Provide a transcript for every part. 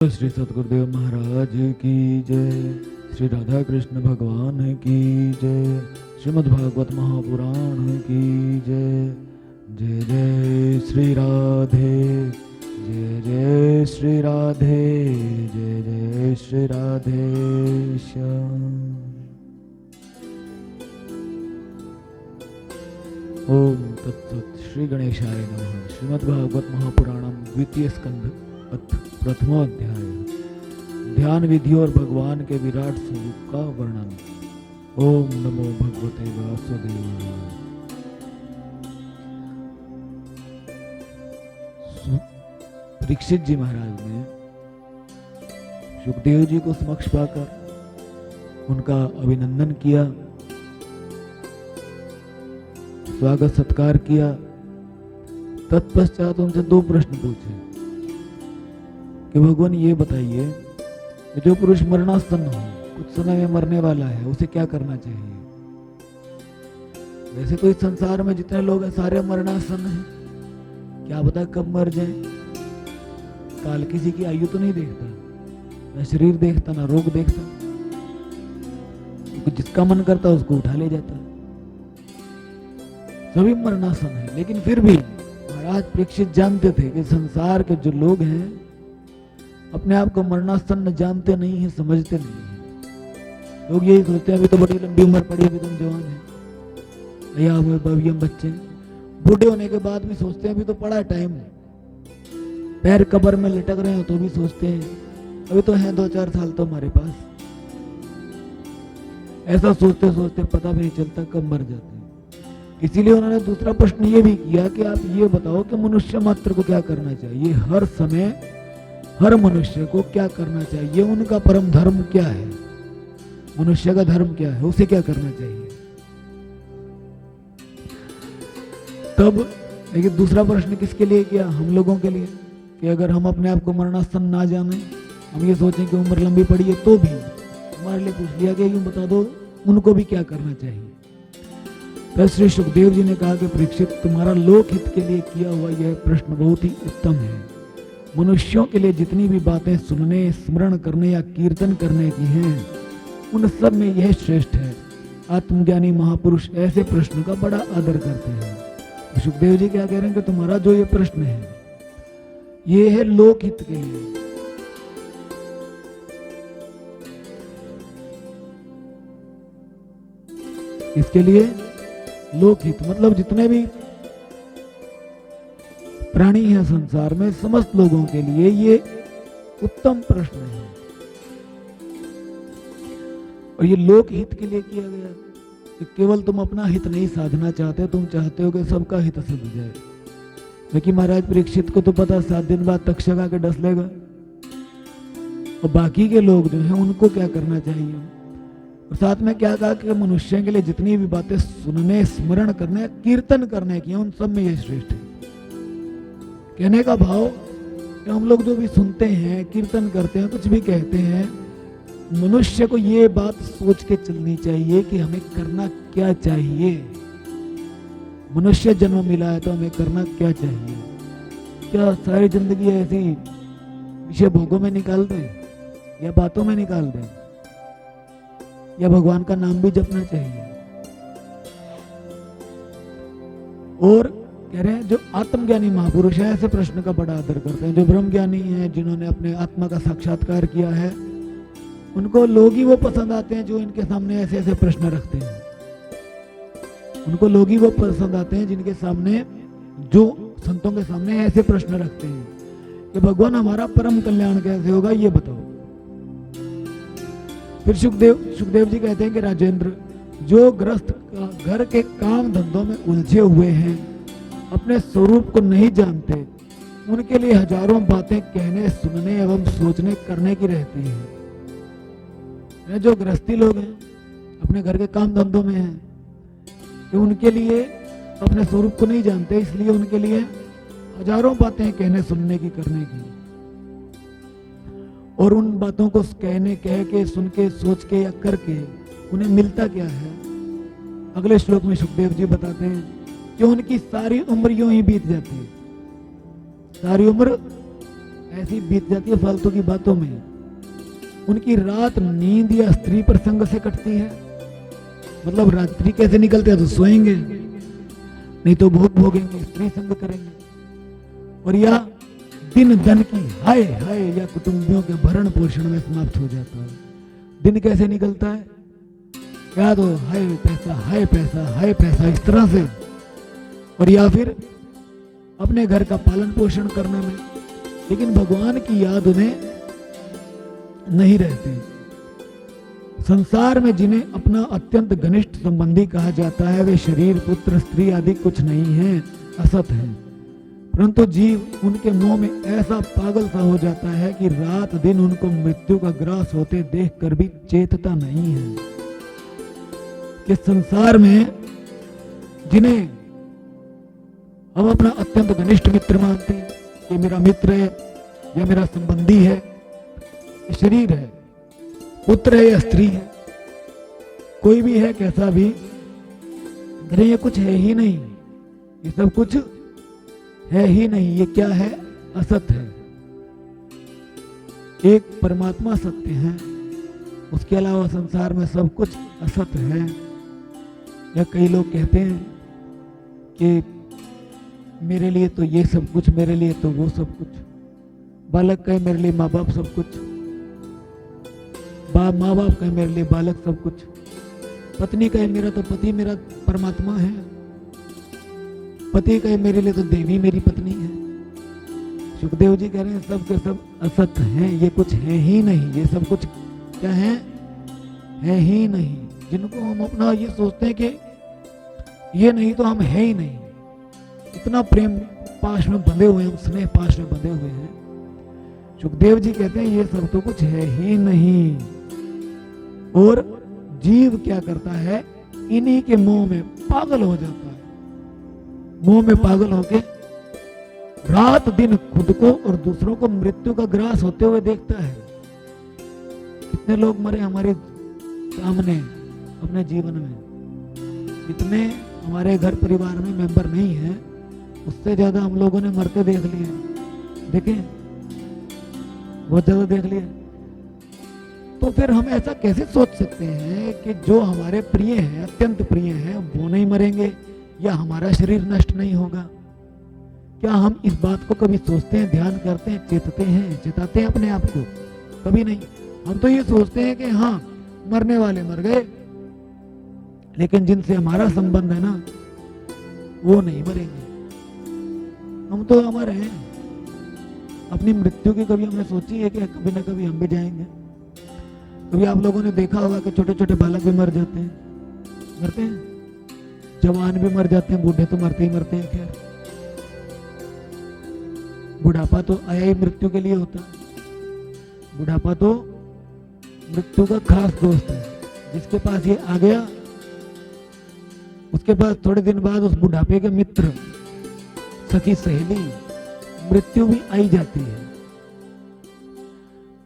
श्री सतगुरुदेव महाराज की जय। श्री राधा कृष्ण भगवान की जय। श्रीमद् भागवत महापुराण की जय। जय जय श्री राधे, जय जय श्री राधे, जय जय श्री राधे श्याम। ओम तत्सत। श्री गणेशाय नमः। श्रीमद् भागवत महापुराणम द्वितीय स्कंध अथ प्रथमो अध्याय। ध्यान विधि और भगवान के विराट स्वरूप का वर्णन। ओम नमो भगवते वासुदेवाय। परीक्षित जी महाराज ने सुखदेव जी को समक्ष पाकर उनका अभिनंदन किया, स्वागत सत्कार किया। तत्पश्चात उनसे दो प्रश्न पूछे कि भगवान ये बताइए कि जो पुरुष मरणासन हो, कुछ समय में मरने वाला है, उसे क्या करना चाहिए। वैसे तो इस संसार में जितने लोग हैं सारे मरणासन हैं, क्या पता कब मर जाए। काल किसी की आयु तो नहीं देखता, ना शरीर देखता, ना रोग देखता। तो जिसका मन करता उसको उठा ले जाता। सभी मरणासन है, लेकिन फिर भी महाराज परीक्षित जानते थे कि संसार के जो लोग हैं अपने आप को मरणासन जानते नहीं है, समझते नहीं है। लोग यही सोचते हैं अभी तो बड़ी लंबी उम्र पड़ी, अभी तुम जवान है, या अभी हम बच्चे। बूढ़े होने के बाद भी सोचते हैं अभी तो पड़ा टाइम। पैर कब्र में लटक रहे हो तो भी सोचते हैं अभी तो है 2-4 साल तो हमारे पास। ऐसा सोचते सोचते पता भी नहीं चलता कब मर जाते हैं। इसीलिए उन्होंने दूसरा प्रश्न ये भी किया कि आप ये बताओ कि मनुष्य मात्र को क्या करना चाहिए। हर समय हर मनुष्य को क्या करना चाहिए, उनका परम धर्म क्या है, मनुष्य का धर्म क्या है, उसे क्या करना चाहिए। तब लेकिन दूसरा प्रश्न किसके लिए किया, हम लोगों के लिए, कि अगर हम अपने आप को मरणासन ना जाने, हम ये सोचें कि उम्र लंबी पड़ी है, तो भी हमारे लिए पूछ लिया कि यूं बता दो उनको भी क्या करना चाहिए। तो श्री सुखदेव जी ने कहा कि परीक्षित, तुम्हारा लोक हित के लिए किया हुआ यह प्रश्न बहुत ही उत्तम है। मनुष्यों के लिए जितनी भी बातें सुनने, स्मरण करने या कीर्तन करने की हैं, उन सब में यह श्रेष्ठ है। आत्मज्ञानी महापुरुष ऐसे प्रश्न का बड़ा आदर करते हैं। तो सुखदेव जी क्या कह रहे हैं कि तुम्हारा जो ये प्रश्न है ये है लोकहित के लिए। इसके लिए लोकहित मतलब जितने भी प्राणी है संसार में, समस्त लोगों के लिए ये उत्तम प्रश्न है। और ये लोक हित के लिए किया गया कि केवल तुम अपना हित नहीं साधना चाहते, तुम चाहते हो कि सबका हित सिद्ध जाए। लेकिन महाराज परीक्षित को तो पता 7 दिन बाद तक्षक आके डस लेगा, और बाकी के लोग जो हैं उनको क्या करना चाहिए। और साथ में क्या कहा कि मनुष्य के लिए जितनी भी बातें सुनने, स्मरण करने, कीर्तन करने की, उन सब में यह श्रेष्ठ है। कहने का भाव कि हम लोग जो भी सुनते हैं, कीर्तन करते हैं, कुछ भी कहते हैं, मनुष्य को ये बात सोच के चलनी चाहिए कि हमें करना क्या चाहिए। मनुष्य जन्म मिला है तो हमें करना क्या चाहिए। क्या सारी जिंदगी ऐसी विषय भोगों में निकाल दें, या बातों में निकाल दें, या भगवान का नाम भी जपना चाहिए। और कह रहे हैं जो आत्मज्ञानी महापुरुष है ऐसे प्रश्न का बड़ा आदर करते हैं। जो ब्रह्मज्ञानी हैं, जिन्होंने अपने आत्मा का साक्षात्कार किया है, उनको लोग ही वो पसंद आते हैं जो इनके सामने ऐसे ऐसे प्रश्न रखते हैं। उनको लोग ही वो पसंद आते हैं जिनके सामने, जो संतों के सामने ऐसे प्रश्न रखते हैं कि भगवान हमारा परम कल्याण कैसे होगा, ये बताओ। फिर सुखदेव जी कहते हैं कि राजेंद्र, जो ग्रस्त घर के काम धंधों में उलझे हुए हैं, अपने स्वरूप को नहीं जानते, उनके लिए हजारों बातें कहने, सुनने एवं सोचने करने की रहती है। जो गृहस्थी लोग हैं, अपने घर के काम धंधों में हैं, कि उनके लिए अपने स्वरूप को नहीं जानते, इसलिए उनके लिए हजारों बातें कहने, सुनने की, करने की। और उन बातों को कहने, कह के, सुन के, सोच के या करके उन्हें मिलता क्या है। अगले श्लोक में सुखदेव जी बताते हैं कि उनकी सारी उम्र यूं ही बीत जाती है। सारी उम्र ऐसी बीत जाती है फालतू की बातों में। उनकी रात नींद या स्त्री प्रसंग से कटती है, मतलब रात्रि कैसे निकलते हैं तो सोएंगे, नहीं तो भोग भोगेंगे, स्त्री संग करेंगे, और या दिन धन की हाय हाय या कुटुंबियों के भरण पोषण में समाप्त हो जाता है। दिन कैसे निकलता है, या तो हाय पैसा हाय पैसा हाय पैसा इस तरह से, और या फिर अपने घर का पालन पोषण करने में, लेकिन भगवान की याद उन्हें नहीं रहती। संसार में जिन्हें अपना अत्यंत घनिष्ठ संबंधी कहा जाता है वे शरीर पुत्र स्त्री आदि कुछ नहीं है, असत है, परंतु जीव उनके मोह में ऐसा पागल सा हो जाता है कि रात दिन उनको मृत्यु का ग्रास होते देखकर भी चेतता नहीं है। कि संसार में जिन्हें हम अपना अत्यंत घनिष्ठ मित्र मानते हैं, ये मेरा मित्र है या मेरा संबंधी है, ये शरीर है, पुत्र है या स्त्री है, कोई भी है कैसा भी, ये कुछ है ही नहीं, ये सब कुछ है ही नहीं, ये क्या है, असत है। एक परमात्मा सत्य है, उसके अलावा संसार में सब कुछ असत है। या कई लोग कहते हैं कि मेरे लिए तो ये सब कुछ, मेरे लिए तो वो सब कुछ, बालक कहे मेरे लिए माँ बाप सब कुछ, माँ बाप कहे मेरे लिए बालक सब कुछ, पत्नी कहे मेरा तो पति मेरा परमात्मा है, पति कहे मेरे लिए तो देवी मेरी पत्नी है। सुखदेव जी कह रहे हैं सब के सब असत हैं, ये कुछ है ही नहीं, ये सब कुछ क्या है ही नहीं। जिनको हम अपना ये सोचते हैं कि ये नहीं तो हम है ही नहीं, इतना प्रेम पाश में बंधे हुए हैं, स्नेह पाश में बंधे हुए हैं। सुखदेव जी कहते हैं ये सब तो कुछ है ही नहीं। और जीव क्या करता है, इन्हीं के मोह में पागल हो जाता है, मोह में पागल होके रात दिन खुद को और दूसरों को मृत्यु का ग्रास होते हुए देखता है। कितने लोग मरे हमारे सामने अपने जीवन में, इतने हमारे घर परिवार में मेंबर नहीं है, उससे ज्यादा हम लोगों ने मरते देख लिए, देखें बहुत ज्यादा देख लिए। तो फिर हम ऐसा कैसे सोच सकते हैं कि जो हमारे प्रिय हैं, अत्यंत प्रिय हैं, वो नहीं मरेंगे या हमारा शरीर नष्ट नहीं होगा? क्या हम इस बात को कभी सोचते हैं, ध्यान करते हैं, चेताते हैं अपने आप को? कभी नहीं। हम तो ये सोचते हैं कि हाँ मरने वाले मर गए, लेकिन जिनसे हमारा संबंध है ना वो नहीं मरेंगे। हम तो अमर हैं। अपनी मृत्यु की कभी हमने सोची है कि कभी ना कभी हम भी जाएंगे? कभी आप लोगों ने देखा होगा कि छोटे छोटे बालक भी मर जाते हैं, मरते हैं, जवान भी मर जाते हैं, बूढ़े तो मरते ही मरते हैं। खैर बुढ़ापा तो आया ही मृत्यु के लिए होता है। बुढ़ापा तो मृत्यु का खास दोस्त है। जिसके पास ये आ गया उसके पास थोड़े दिन बाद उस बुढ़ापे के मित्र, सखी, सहेली, मृत्यु भी आई जाती है।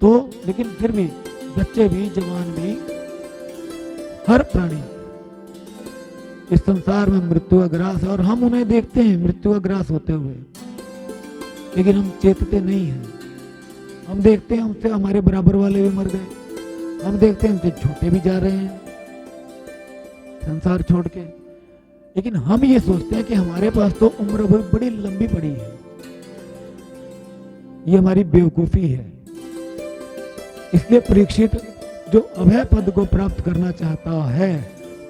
तो लेकिन फिर भी बच्चे भी, जवान भी, हर प्राणी इस संसार में मृत्यु का ग्रास है और हम उन्हें देखते हैं मृत्यु का ग्रास होते हुए, लेकिन हम चेतते नहीं हैं। हम देखते हैं हमसे हमारे बराबर वाले भी मर गए, हम देखते हैं हमसे छोटे भी जा रहे हैं संसार छोड़ के, लेकिन हम ये सोचते हैं कि हमारे पास तो उम्र बड़ी लंबी पड़ी है। ये हमारी बेवकूफी है। इसलिए परीक्षित जो अभय पद को प्राप्त करना चाहता है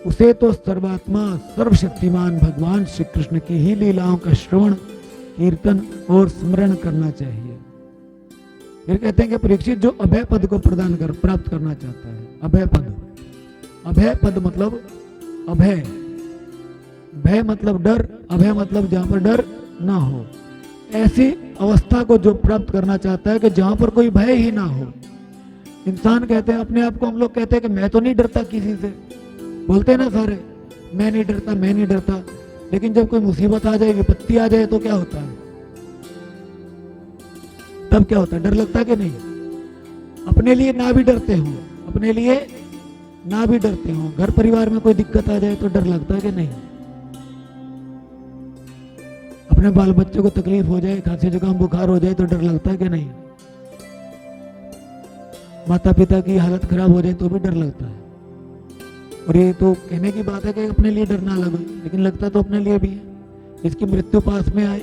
उसे तो सर्वात्मा सर्वशक्तिमान भगवान श्री कृष्ण की ही लीलाओं का श्रवण, कीर्तन और स्मरण करना चाहिए। फिर कहते हैं कि परीक्षित जो अभय पद को प्राप्त करना चाहता है, अभय पद, अभय पद मतलब अभय, भय मतलब डर, अभय मतलब जहां पर डर ना हो, ऐसी अवस्था को जो प्राप्त करना चाहता है कि जहां पर कोई भय ही ना हो। इंसान कहते हैं अपने आप को, हम लोग कहते हैं कि मैं तो नहीं डरता किसी से, बोलते हैं ना सारे, मैं नहीं डरता, मैं नहीं डरता, लेकिन जब कोई मुसीबत आ जाए, विपत्ति आ जाए तो क्या होता है? तब क्या होता है? डर लगता है कि नहीं? अपने लिए ना भी डरते हो, अपने लिए ना भी डरते हो, घर परिवार में कोई दिक्कत आ जाए तो डर लगता है कि नहीं? अपने बाल बच्चों को तकलीफ हो जाए, खांसी जुकाम बुखार हो जाए तो डर लगता है कि नहीं? माता पिता की हालत खराब हो जाए तो भी डर लगता है। और ये तो कहने की बात है कि अपने लिए डर ना लगे, लेकिन लगता तो अपने लिए भी है। इसकी मृत्यु पास में आए,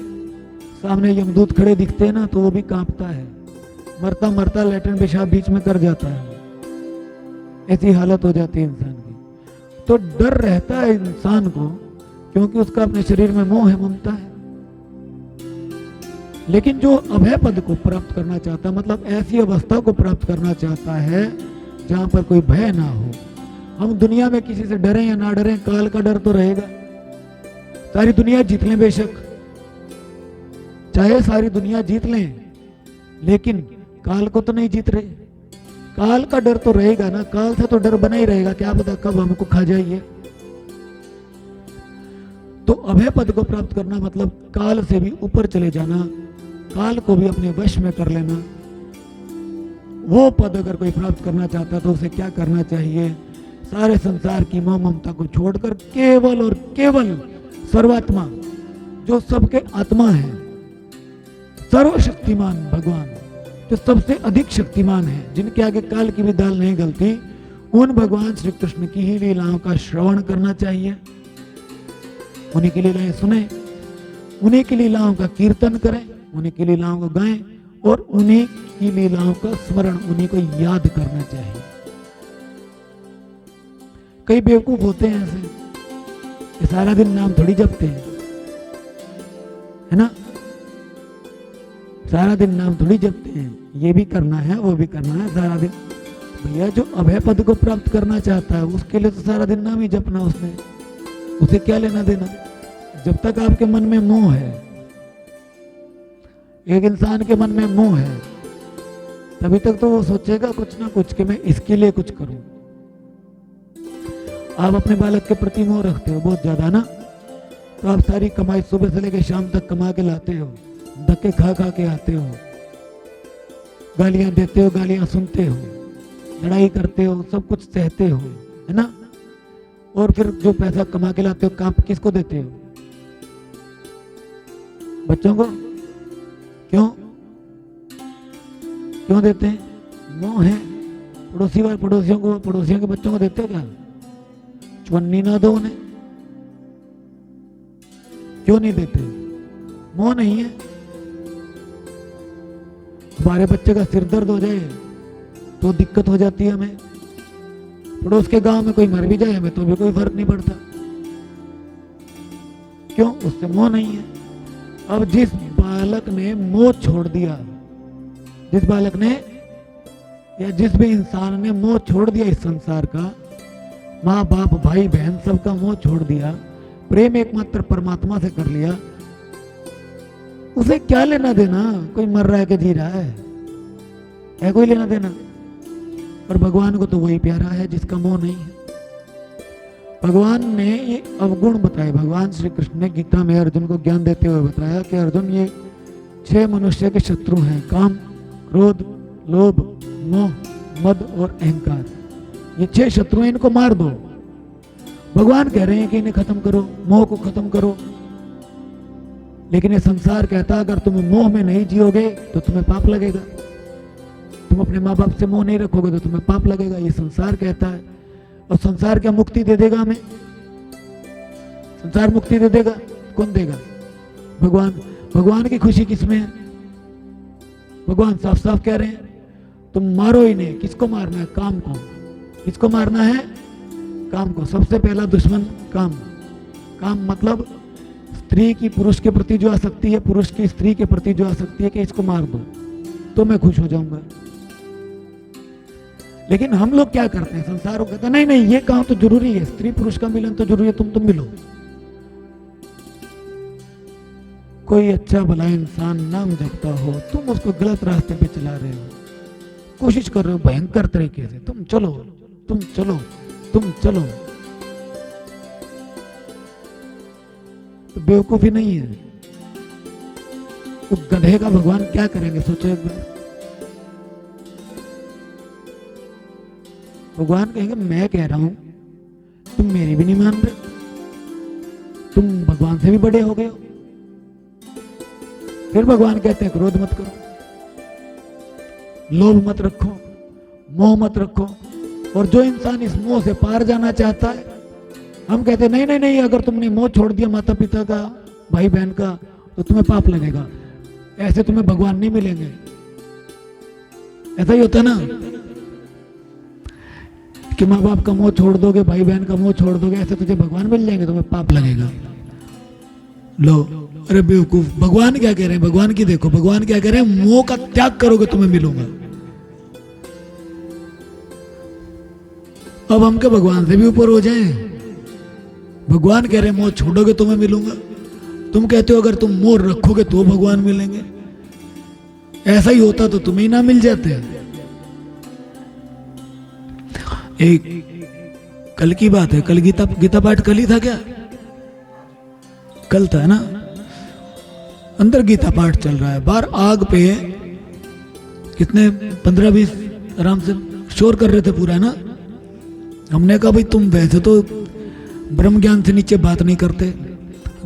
सामने यमदूत खड़े दिखते हैं ना, तो वो भी कांपता है, मरता मरता लेटरिन पेशाब बीच में कर जाता है। ऐसी हालत हो जाती है इंसान की। तो डर रहता है इंसान को, क्योंकि उसका अपने शरीर में मोह है, ममता है। लेकिन जो अभय पद को प्राप्त करना चाहता है, मतलब ऐसी अवस्था को प्राप्त करना चाहता है जहां पर कोई भय ना हो। हम दुनिया में किसी से डरें या ना डरें, काल का डर तो रहेगा। सारी दुनिया जीत लें बेशक, चाहे सारी दुनिया जीत लें, लेकिन काल को तो नहीं जीत रहे। काल का डर तो रहेगा ना, काल से तो डर बना ही रहेगा, क्या पता कब हमको खा जाइए। तो अभय पद को प्राप्त करना मतलब काल से भी ऊपर चले जाना, काल को भी अपने वश में कर लेना। वो पद अगर कोई प्राप्त करना चाहता है तो उसे क्या करना चाहिए? सारे संसार की मोह ममता को छोड़कर केवल और केवल सर्वात्मा, जो सबके आत्मा है, सर्वशक्तिमान भगवान, जो सबसे अधिक शक्तिमान है, जिनके आगे काल की भी दाल नहीं गलती, उन भगवान श्री कृष्ण की ही लीलाओं का श्रवण करना चाहिए। उन्हीं की लीलाएं सुने, उन्हीं की लीलाओं का कीर्तन करें, उन्हीं की लीलाओं को गाएं और उन्हीं की लीलाओं का स्मरण, उन्हीं को याद करना चाहिए। कई बेवकूफ होते हैं ऐसे कि सारा दिन नाम थोड़ी जपते हैं, है ना, सारा दिन नाम थोड़ी जपते हैं। ये भी करना है, वो भी करना है सारा दिन। भैया जो अभय पद को प्राप्त करना चाहता है उसके लिए तो सारा दिन नाम ही जपना उसने, उसे क्या लेना देना। जब तक आपके मन में मोह है, एक इंसान के मन में मोह है, तभी तक तो वो सोचेगा कुछ ना कुछ कि मैं इसके लिए कुछ करूं। आप अपने बालक के प्रति मोह रखते हो बहुत ज्यादा ना, तो आप सारी कमाई सुबह से लेकर शाम तक कमा के लाते हो, धक्के खा खा के आते हो, गालियां देते हो, गालियां सुनते हो, लड़ाई करते हो, सब कुछ सहते हो, है ना। और फिर जो पैसा कमा के लाते हो काम किसको देते हो? बच्चों को। क्यों क्यों देते हैं? मोह है। पड़ोसियों को, पड़ोसियों के बच्चों को देते हो क्या? चवन्नी ना दो उन्हें, क्यों नहीं देते? मोह नहीं है। हमारे बच्चे का सिर दर्द हो जाए तो दिक्कत हो जाती है हमें, पड़ोस के गांव में कोई मर भी जाए हमें तो भी कोई फर्क नहीं पड़ता। क्यों? उससे मोह नहीं है। अब जिस बालक ने मोह छोड़ दिया, जिस बालक ने या जिस भी इंसान ने मोह छोड़ दिया इस संसार का, माँ बाप भाई बहन सबका मोह छोड़ दिया, प्रेम एकमात्र परमात्मा से कर लिया, उसे क्या लेना देना? कोई मर रहा है कि जी रहा है कोई लेना देना? और भगवान को तो वही प्यारा है जिसका मोह नहीं है। भगवान ने ये अवगुण बताए, भगवान श्री कृष्ण ने गीता में अर्जुन को ज्ञान देते हुए बताया कि अर्जुन ये 6 मनुष्य के शत्रु हैं, काम, क्रोध, लोभ, मोह, मद और अहंकार। ये 6 शत्रु हैं, इनको मार दो। भगवान कह रहे हैं कि इन्हें खत्म करो, मोह को खत्म करो। लेकिन ये संसार कहता है अगर तुम मोह में नहीं जियोगे तो तुम्हें पाप लगेगा, तुम अपने माँ बाप से मोह नहीं रखोगे तो तुम्हें पाप लगेगा, ये संसार कहता है। और संसार क्या मुक्ति दे देगा हमें? संसार मुक्ति दे देगा? कौन देगा? भगवान। भगवान की खुशी किसमें है? भगवान साफ साफ कह रहे हैं तुम मारो ही नहीं। किसको मारना है? काम को। किसको मारना है? काम को। सबसे पहला दुश्मन काम। काम मतलब स्त्री की पुरुष के प्रति जो आसक्ति है, पुरुष की स्त्री के प्रति जो आसक्ति है, कि इसको मार दो तो मैं खुश हो जाऊंगा। लेकिन हम लोग क्या करते हैं? संसार को कहते हैं नहीं नहीं ये काम तो जरूरी है, स्त्री पुरुष का मिलन तो जरूरी है, तुम मिलो। कोई अच्छा भला इंसान नाम जपता हो, तुम उसको गलत रास्ते पे चला रहे हो, कोशिश कर रहे हो भयंकर तरीके से, तुम चलो तुम चलो तुम चलो। तो बेवकूफी नहीं है। तो गधे का भगवान क्या करेंगे सोचो एक बार। भगवान कहेंगे मैं कह रहा हूं, तुम मेरी भी नहीं मान रहे, तुम भगवान से भी बड़े हो गए हो। फिर भगवान कहते हैं क्रोध मत करो, लोभ मत रखो, मोह मत रखो। और जो इंसान इस मोह से पार जाना चाहता है, हम कहते हैं नहीं नहीं नहीं, अगर तुमने मोह छोड़ दिया माता पिता का, भाई बहन का, तो तुम्हें पाप लगेगा, ऐसे तुम्हें भगवान नहीं मिलेंगे। ऐसा ही होता ना कि माँ बाप का मोह छोड़ दोगे, भाई बहन का मोह छोड़ दोगे, ऐसे तुझे भगवान मिल जाएंगे, तुम्हें पाप लगेगा। लो, अरे बेवकूफ, भगवान क्या कह रहे हैं? भगवान की देखो, भगवान क्या कह रहे हैं? मोह का त्याग करोगे तुम्हें मिलूंगा। अब हम क्या भगवान से भी ऊपर हो जाएं? भगवान कह रहे हैं मोह छोड़ोगे तुम्हें मिलूंगा, तुम कहते हो अगर तुम मोह रखोगे तो भगवान मिलेंगे। ऐसा ही होता तो तुम्हें ही ना मिल जाते। एक कल की बात है, कल गीता पाठ कल ही था क्या? कल था ना? अंदर गीता पाठ चल रहा है, बाहर आग पे कितने 15-20 आराम से शोर कर रहे थे पूरा ना। हमने कहा भाई तुम वैसे तो ब्रह्म ज्ञान से नीचे बात नहीं करते,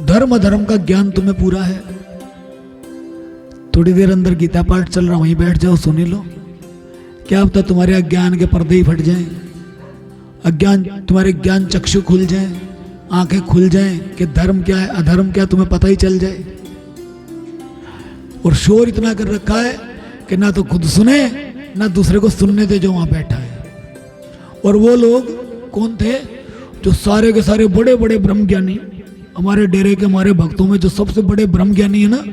धर्म का ज्ञान तुम्हें पूरा है, थोड़ी देर अंदर गीता पाठ चल रहा, वहीं बैठ जाओ, सुनी लो। क्या पता तुम्हारे अज्ञान के पर्दे ही फट जाएं, अज्ञान तुम्हारे ज्ञान चक्षु खुल जाएं, आंखें खुल जाएं कि धर्म क्या है अधर्म क्या तुम्हें पता ही चल जाए। और शोर इतना कर रखा है कि ना तो खुद सुने ना दूसरे को सुनने दे जो वहां बैठा है। और वो लोग कौन थे? जो सारे के सारे बड़े बड़े ब्रह्म ज्ञानी, हमारे डेरे के हमारे भक्तों में जो सबसे बड़े ब्रह्म ज्ञानी है ना,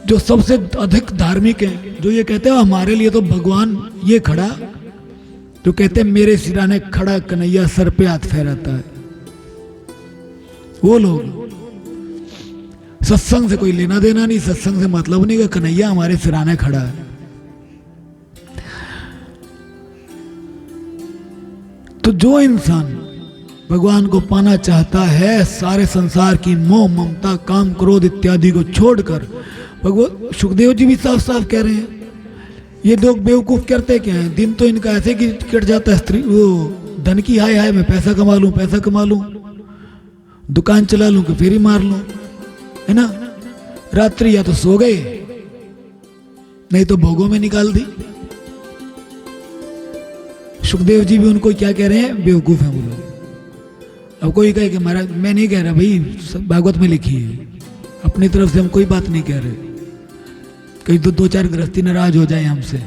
जो सबसे अधिक धार्मिक है, जो ये कहते हैं हमारे लिए तो भगवान ये खड़ा, जो कहते हैं मेरे सिराने खड़ा कन्हैया सर पे हाथ फेराता है, वो लोग सत्संग से कोई लेना देना नहीं, सत्संग से मतलब नहीं कि कन्हैया हमारे सिराने खड़ा है। तो जो इंसान भगवान को पाना चाहता है, सारे संसार की मोह ममता काम क्रोध इत्यादि को छोड़कर, भगवान सुखदेव जी भी साफ साफ कह रहे हैं, ये लोग बेवकूफ करते क्या है? दिन तो इनका ऐसे कि कट जाता है, स्त्री वो धन की हाय हाय, मैं पैसा कमा लूं, दुकान चला लूं कि फेरी मार लूं, है ना। रात्रि या तो सो गए, नहीं तो भोगों में निकाल दी। सुखदेव जी भी उनको क्या कह रहे हैं? बेवकूफ है वो लोग। अब कोई कहे कि महाराज, मैं नहीं कह रहा भाई, भागवत में लिखी है, अपनी तरफ से हम कोई बात नहीं कह रहे। कहीं तो 2-4 गृहस्थी नाराज हो जाए हमसे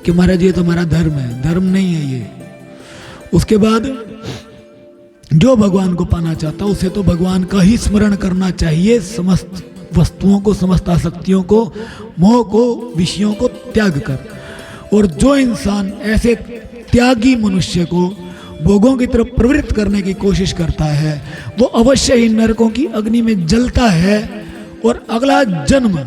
कि महाराज ये तो हमारा धर्म है, धर्म नहीं है ये। उसके बाद जो भगवान को पाना चाहता उसे तो भगवान का ही स्मरण करना चाहिए, समस्त वस्तुओं को, समस्त आसक्तियों को, मोह को, विषयों को त्याग कर। और जो इंसान ऐसे त्यागी मनुष्य को भोगों की तरफ प्रवृत्त करने की कोशिश करता है, वो अवश्य ही नरकों की अग्नि में जलता है। और अगला जन्म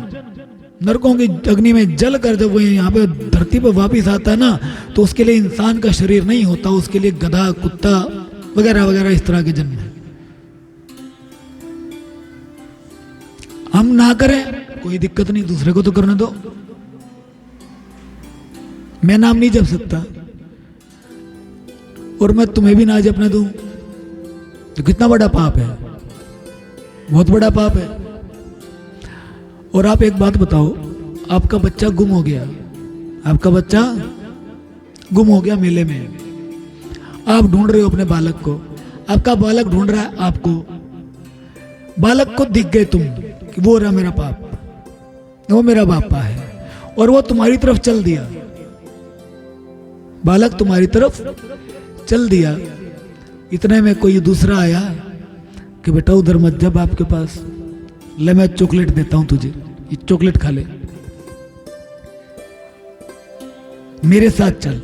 नरकों की अग्नि में जल कर जब वो यहाँ पे धरती पर वापिस आता है ना, तो उसके लिए इंसान का शरीर नहीं होता, उसके लिए गधा, कुत्ता वगैरह वगैरह इस तरह के जन्म है। हम ना करें कोई दिक्कत नहीं, दूसरे को तो करने दो। मैं नाम नहीं जप सकता और मैं तुम्हें भी ना जपने दूं तो कितना बड़ा पाप है, बहुत बड़ा पाप है। और आप एक बात बताओ, आपका बच्चा गुम हो गया, आपका बच्चा गुम हो गया मेले में, आप ढूंढ रहे हो अपने बालक को, आपका बालक ढूंढ रहा है आपको, बालक को दिख गए तुम कि वो रहा मेरा पाप, वो मेरा बापा है, और वो तुम्हारी तरफ चल दिया, बालक तुम्हारी तरफ चल दिया। इतने में कोई दूसरा आया कि बेटा उधर मत जा बाप के पास, ले मैं चॉकलेट देता हूं तुझे, ये चॉकलेट खा ले, मेरे साथ चल।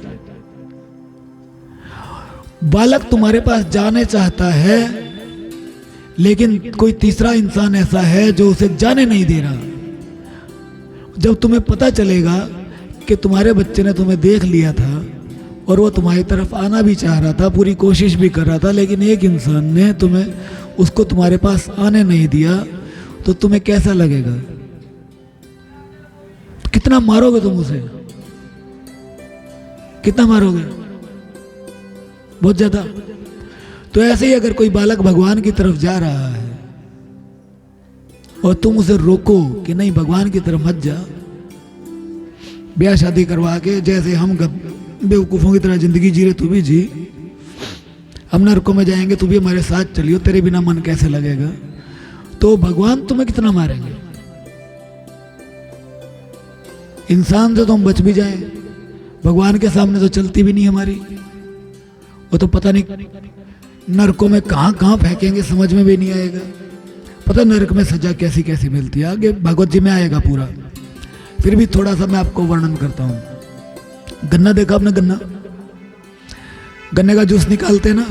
बालक तुम्हारे पास जाने चाहता है, लेकिन कोई तीसरा इंसान ऐसा है जो उसे जाने नहीं दे रहा। जब तुम्हें पता चलेगा कि तुम्हारे बच्चे ने तुम्हें देख लिया था और वो तुम्हारी तरफ आना भी चाह रहा था, पूरी कोशिश भी कर रहा था, लेकिन एक इंसान ने उसको तुम्हारे पास आने नहीं दिया, तो तुम्हें कैसा लगेगा? कितना मारोगे तुम उसे? कितना मारोगे? बहुत ज्यादा। तो ऐसे ही अगर कोई बालक भगवान की तरफ जा रहा है और तुम उसे रोको कि नहीं भगवान की तरफ मत जा, ब्याह शादी करवा के, जैसे हम बेवकूफ़ों की तरह जिंदगी जी रहे, तू भी जी। हम नरकों में जाएंगे, तू भी हमारे साथ चलियो, तेरे बिना मन कैसे लगेगा। तो भगवान तुम्हें कितना मारेंगे। इंसान से तो हम बच भी जाएं, भगवान के सामने तो चलती भी नहीं हमारी। वो तो पता नहीं नरकों में कहाँ कहाँ फेंकेंगे, समझ में भी नहीं आएगा। पता नरक में सजा कैसी कैसी मिलती है, आगे भगवत जी में आएगा पूरा। फिर भी थोड़ा सा मैं आपको वर्णन करता हूँ। गन्ना देखा आपने? गन्ना, गन्ने का जूस निकालते हैं ना,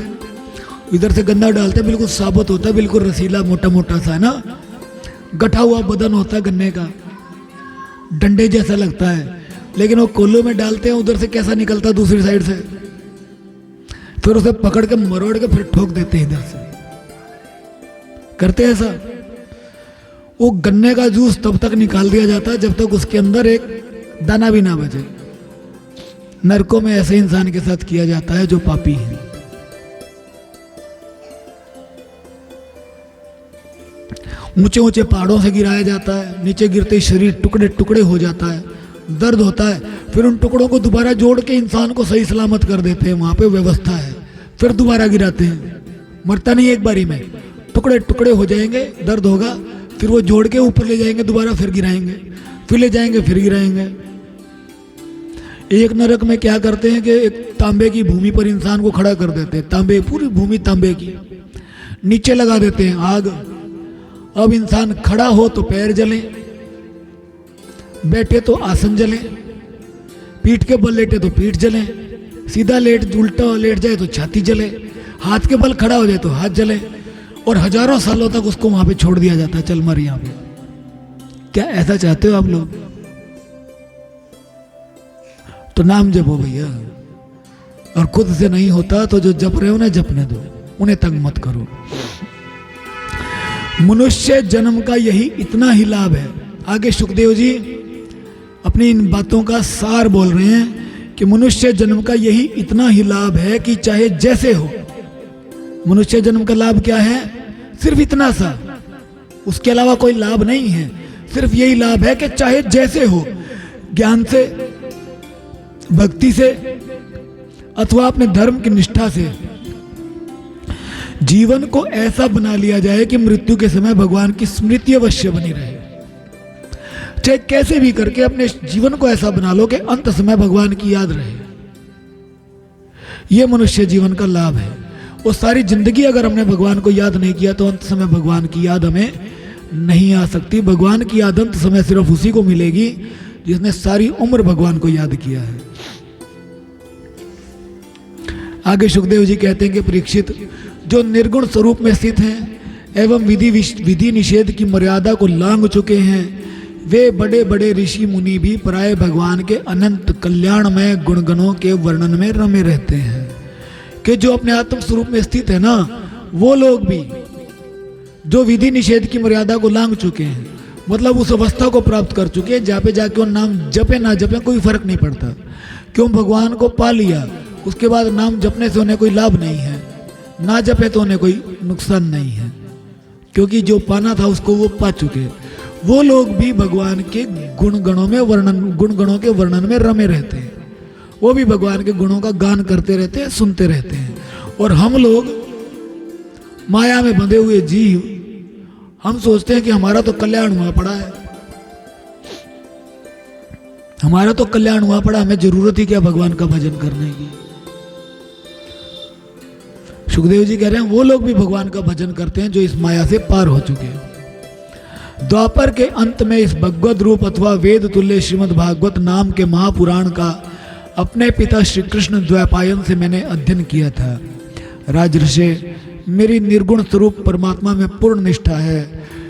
इधर से गन्ना डालते हैं, बिल्कुल साबुत होता है, बिल्कुल रसीला मोटा मोटा सा है ना, गठा हुआ बदन होता है गन्ने का, डंडे जैसा लगता है। लेकिन वो कोल्लू में डालते हैं, उधर से कैसा निकलता है दूसरी साइड से, फिर उसे पकड़ के मरोड़ के फिर ठोक देते हैं इधर से, करते हैं ऐसा। वो गन्ने का जूस तब तक निकाल दिया जाता है जब तक उसके अंदर एक दाना भी ना बचे। नरकों में ऐसे इंसान के साथ किया जाता है जो पापी है। ऊंचे ऊंचे पहाड़ों से गिराया जाता है, नीचे गिरते ही शरीर टुकड़े टुकड़े हो जाता है, दर्द होता है, फिर उन टुकड़ों को दोबारा जोड़ के इंसान को सही सलामत कर देते हैं, वहां पे व्यवस्था है, फिर दोबारा गिराते हैं, मरता नहीं एक बारी में, टुकड़े टुकड़े हो जाएंगे, दर्द होगा, फिर वो जोड़ के ऊपर ले जाएंगे, दोबारा फिर गिराएंगे, फिर ले जाएंगे, फिर गिराएंगे। एक नरक में क्या करते हैं कि एक तांबे की भूमि पर इंसान को खड़ा कर देते हैं, तांबे, पूरी भूमि तांबे की, नीचे लगा देते हैं आग। अब इंसान खड़ा हो तो पैर जले, बैठे तो आसन जले, पीठ के बल लेटे तो पीठ जले, सीधा लेट उल्टा लेट जाए तो छाती जले, हाथ के बल खड़ा हो जाए तो हाथ जले, और हजारों सालों तक उसको वहां पे छोड़ दिया जाता है, चल मर यहां पे। क्या ऐसा चाहते हो आप लोग? तो नाम जपो भैया, और खुद से नहीं होता तो जो जप रहे हो ना जपने दो, उन्हें तंग मत करो। मनुष्य जन्म का यही इतना ही लाभ है। आगे सुखदेव जी अपनी इन बातों का सार बोल रहे हैं कि मनुष्य जन्म का यही इतना ही लाभ है कि चाहे जैसे हो। मनुष्य जन्म का लाभ क्या है? सिर्फ इतना सा, उसके अलावा कोई लाभ नहीं है। सिर्फ यही लाभ है कि चाहे जैसे हो, ज्ञान से, भक्ति से, अथवा अपने धर्म की निष्ठा से जीवन को ऐसा बना लिया जाए कि मृत्यु के समय भगवान की स्मृति अवश्य बनी रहे। चाहे कैसे भी करके अपने जीवन को ऐसा बना लो कि अंत समय भगवान की याद रहे। यह मनुष्य जीवन का लाभ है। वो सारी जिंदगी अगर हमने भगवान को याद नहीं किया तो अंत समय भगवान की याद हमें नहीं आ सकती। भगवान की याद अंत समय सिर्फ उसी को मिलेगी जिसने सारी उम्र भगवान को याद किया है। आगे सुखदेव जी कहते हैं कि परीक्षित, जो निर्गुण स्वरूप में स्थित हैं एवं विधि निषेध की मर्यादा को लांघ चुके हैं, वे बड़े बड़े ऋषि मुनि भी प्राय भगवान के अनंत कल्याणमय गुणगणों के वर्णन में रमे रहते हैं। कि जो अपने आत्म स्वरूप में स्थित है ना, वो लोग भी जो विधि निषेध की मर्यादा को लांघ चुके हैं, मतलब उस अवस्था को प्राप्त कर चुके हैं जहाँ पे जाके वो नाम जपे ना जपे कोई फर्क नहीं पड़ता। क्यों? भगवान को पा लिया, उसके बाद नाम जपने से उन्हें कोई लाभ नहीं है, ना जपे तो उन्हें कोई नुकसान नहीं है, क्योंकि जो पाना था उसको वो पा चुके। वो लोग भी भगवान के गुणगणों के वर्णन में रमे रहते हैं। वो भी भगवान के गुणों का गान करते रहते हैं, सुनते रहते हैं। और हम लोग माया में बंधे हुए जीव, हम सोचते हैं कि हमारा तो कल्याण हुआ पड़ा है, हमारा तो कल्याण हुआ पड़ा, हमें जरूरत ही क्या भगवान का भजन करने की। सुखदेव जी कह रहे हैं वो लोग भी भगवान का भजन करते हैं जो इस माया से पार हो चुके हैं। द्वापर के अंत में इस भगवद रूप अथवा वेद तुल्य श्रीमद् भागवत नाम के महापुराण का अपने पिता श्री कृष्ण द्वैपायन से मैंने अध्ययन किया था। राजर्षि, मेरी निर्गुण स्वरूप परमात्मा में पूर्ण निष्ठा है,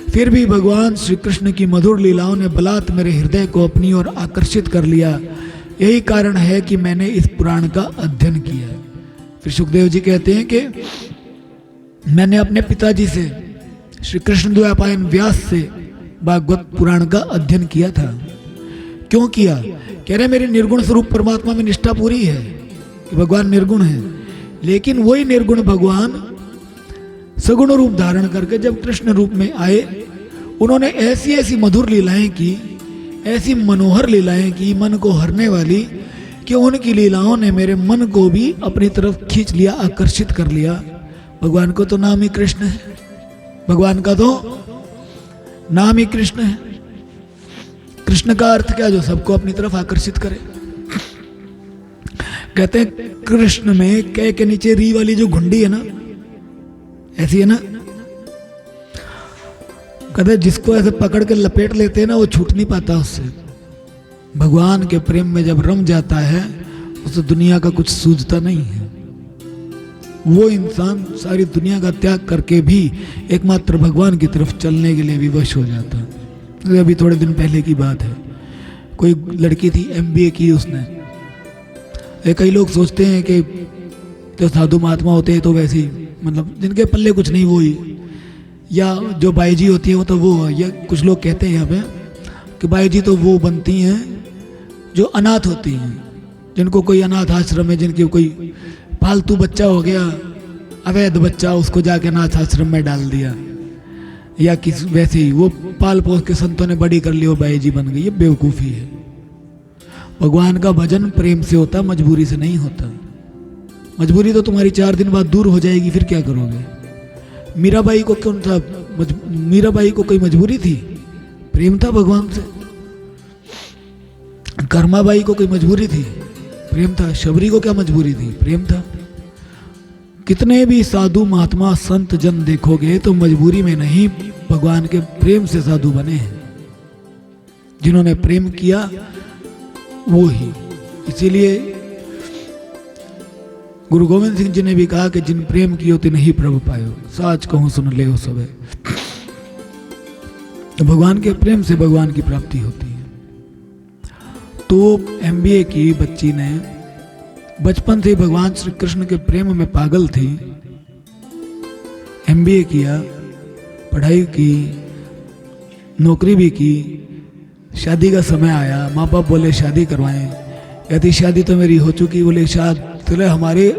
फिर भी भगवान श्री कृष्ण की मधुर लीलाओं ने बलात् मेरे हृदय को अपनी ओर आकर्षित कर लिया। यही कारण है कि मैंने इस पुराण का अध्ययन किया। फिर सुखदेव जी कहते हैं कि मैंने अपने पिताजी से, श्री कृष्ण द्वैपायन व्यास से भागवत पुराण का अध्ययन किया था। क्यों किया? कह रहे मेरे निर्गुण स्वरूप परमात्मा में निष्ठा पूरी है कि भगवान निर्गुण है, लेकिन वही निर्गुण भगवान सगुण रूप धारण करके जब कृष्ण रूप में आए, उन्होंने ऐसी ऐसी मधुर लीलाएं की, ऐसी मनोहर लीलाएं की, मन को हरने वाली, कि उनकी लीलाओं ने मेरे मन को भी अपनी तरफ खींच लिया, आकर्षित कर लिया। भगवान को तो नाम ही कृष्ण है, भगवान का तो नाम ही कृष्ण है। कृष्ण का अर्थ क्या? जो सबको अपनी तरफ आकर्षित करे। कहते हैं कृष्ण में कै के नीचे री वाली जो घुंडी है ना, ऐसी है ना। कहते हैं जिसको ऐसे पकड़ के लपेट लेते हैं ना, वो छूट नहीं पाता उससे। भगवान के प्रेम में जब रम जाता है, उसे दुनिया का कुछ सूझता नहीं है। वो इंसान सारी दुनिया का त्याग करके भी एकमात्र भगवान की तरफ चलने के लिए विवश हो जाता है। अभी थोड़े दिन पहले की बात है, कोई लड़की थी, MBA की उसने। कई लोग सोचते हैं कि जो साधु महात्मा होते हैं तो वैसे ही, मतलब जिनके पल्ले कुछ नहीं वो ही, या जो बाई जी होती है वो तो वो, या कुछ लोग कहते हैं यहाँ पे कि बाई जी तो वो बनती हैं जो अनाथ होती हैं, जिनको कोई अनाथ आश्रम है, जिनकी कोई पालतू बच्चा हो गया, अवैध बच्चा, उसको जाके अनाथ आश्रम में डाल दिया, या किस वैसे ही वो पाल पोस के संतों ने बड़ी कर ली, वो बाई जी बन गई। ये बेवकूफ़ी है। भगवान का भजन प्रेम से होता, मजबूरी से नहीं होता। मजबूरी तो तुम्हारी 4 दिन बाद दूर हो जाएगी, फिर क्या करोगे? मीराबाई को कौन था? मीराबाई को कोई मजबूरी थी? प्रेम था भगवान से। कर्माबाई को कोई मजबूरी थी? प्रेम था। शबरी को क्या मजबूरी थी? प्रेम था। कितने भी साधु महात्मा संत जन देखोगे तो मजबूरी में नहीं, भगवान के प्रेम से साधु बने हैं। जिन्होंने प्रेम किया वो ही। इसीलिए गुरु गोविंद सिंह जी ने भी कहा कि जिन प्रेम कियो तिन ही प्रभु पायो, साच कहूं सुन ले हो सबे। तो भगवान के प्रेम से भगवान की प्राप्ति होती है। तो MBA की बच्ची ने बचपन से भगवान श्री कृष्ण के प्रेम में पागल थी। MBA किया, पढ़ाई की, नौकरी भी की, शादी का समय आया, माँ बाप बोले शादी करवाएं। कहती शादी तो मेरी हो चुकी। बोले शादी तेरे हमारे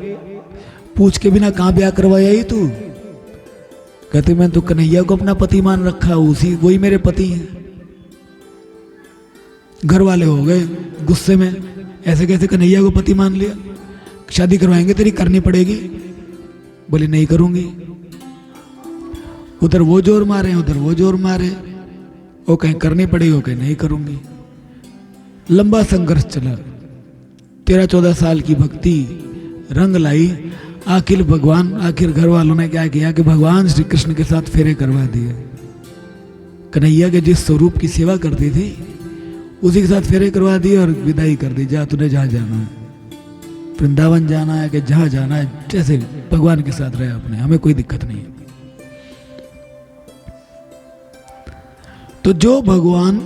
पूछ के बिना कहाँ ब्याह करवाया ही तू? कहते मैं तो कन्हैया को अपना पति मान रखा, उसी वही मेरे पति हैं। घर वाले हो गए गुस्से में, ऐसे कैसे कन्हैया को पति मान लिया? शादी करवाएंगे तेरी करनी पड़ेगी। बोले नहीं करूंगी। उधर वो जोर मारे, उधर वो जोर मारे, वो कहीं करनी पड़ेगी, वो कहीं नहीं करूंगी। लंबा संघर्ष चला। 13-14 साल की भक्ति रंग लाई। आखिर घर वालों ने क्या किया कि भगवान श्री कृष्ण के साथ फेरे करवा दिए। कन्हैया के जिस स्वरूप की सेवा करती थी उसी के साथ फेरे करवा दिए और विदाई कर दी। जा तूने जहाँ जाना है, वृंदावन जाना है कि जहाँ जाना है, जैसे भगवान के साथ रहे अपने, हमें कोई दिक्कत नहीं है। तो जो भगवान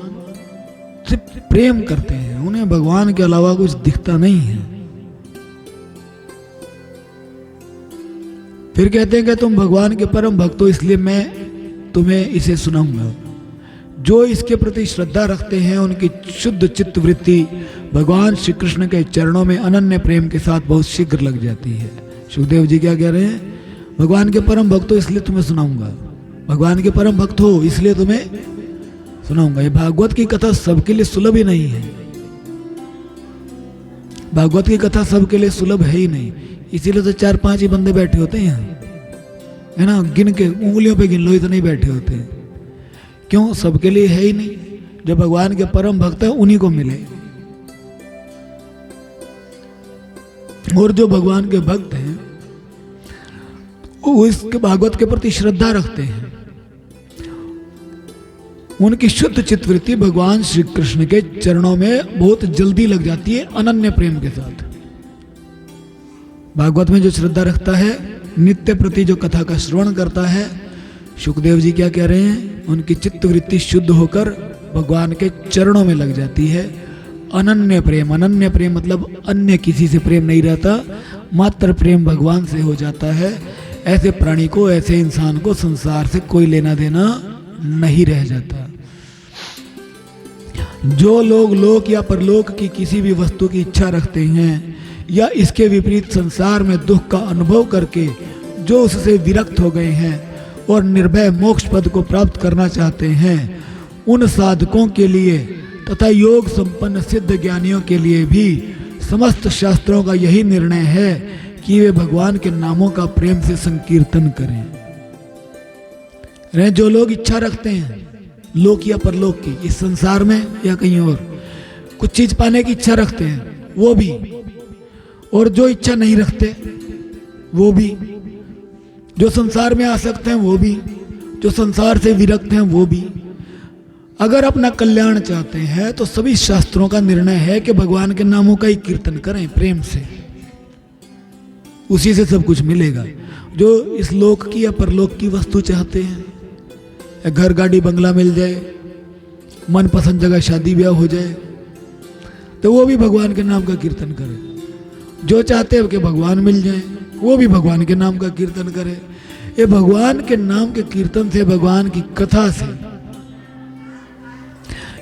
से प्रेम करते हैं उन्हें भगवान के अलावा कुछ दिखता नहीं है। फिर कहते हैं कि तुम भगवान के परम भक्त हो, इसलिए मैं तुम्हें इसे सुनाऊंगा। जो इसके प्रति श्रद्धा रखते हैं उनकी शुद्ध चित्त वृत्ति भगवान श्री कृष्ण के चरणों में अनन्य प्रेम के साथ बहुत शीघ्र लग जाती है। सुखदेव जी क्या कह रहे हैं? भगवान के परम भक्त हो इसलिए तुम्हें सुनाऊंगा। भगवान के परम भक्त हो इसलिए तुम्हें सुनाऊंगा। ये भागवत की कथा सबके लिए सुलभ ही नहीं है। भागवत की कथा सबके लिए सुलभ है ही नहीं। इसीलिए तो 4-5 ही बंदे बैठे होते हैं यहाँ, है ना। गिन के उंगलियों पे गिन लो, इतने ही बैठे होते हैं। क्यों? सबके लिए है ही नहीं। जो भगवान के परम भक्त है उन्हीं को मिले। और जो भगवान के भक्त हैं वो इसके भागवत के प्रति श्रद्धा रखते हैं, उनकी शुद्ध चित्तवृत्ति भगवान श्री कृष्ण के चरणों में बहुत जल्दी लग जाती है अनन्य प्रेम के साथ। भागवत में जो श्रद्धा रखता है, नित्य प्रति जो कथा का श्रवण करता है, सुखदेव जी क्या कह रहे हैं? उनकी चित्तवृत्ति शुद्ध होकर भगवान के चरणों में लग जाती है। अनन्य प्रेम, अनन्य प्रेम मतलब अन्य किसी से प्रेम नहीं रहता, मात्र प्रेम भगवान से हो जाता है। ऐसे प्राणी को, ऐसे इंसान को संसार से कोई लेना देना नहीं रह जाता। जो लोग लोक या परलोक की किसी भी वस्तु की इच्छा रखते हैं या इसके विपरीत संसार में दुख का अनुभव करके जो उससे विरक्त हो गए हैं और निर्भय मोक्ष पद को प्राप्त करना चाहते हैं, उन साधकों के लिए तथा योग संपन्न सिद्ध ज्ञानियों के लिए भी समस्त शास्त्रों का यही निर्णय है कि वे भगवान के नामों का प्रेम से संकीर्तन करें। जो लोग इच्छा रखते हैं लोक या परलोक की, इस संसार में या कहीं और कुछ चीज पाने की इच्छा रखते हैं वो भी, और जो इच्छा नहीं रखते वो भी, जो संसार में आ सकते हैं वो भी, जो संसार से विरक्त हैं वो भी, अगर अपना कल्याण चाहते हैं तो सभी शास्त्रों का निर्णय है कि भगवान के नामों का ही कीर्तन करें प्रेम से, उसी से सब कुछ मिलेगा। जो इस लोक की या परलोक की वस्तु चाहते हैं, घर गाड़ी बंगला मिल जाए, मनपसंद जगह शादी ब्याह हो जाए, तो वो भी भगवान के नाम का कीर्तन करे। जो चाहते हैं कि भगवान मिल जाए वो भी भगवान के नाम का कीर्तन करे। ये भगवान के नाम के कीर्तन से, भगवान की कथा से,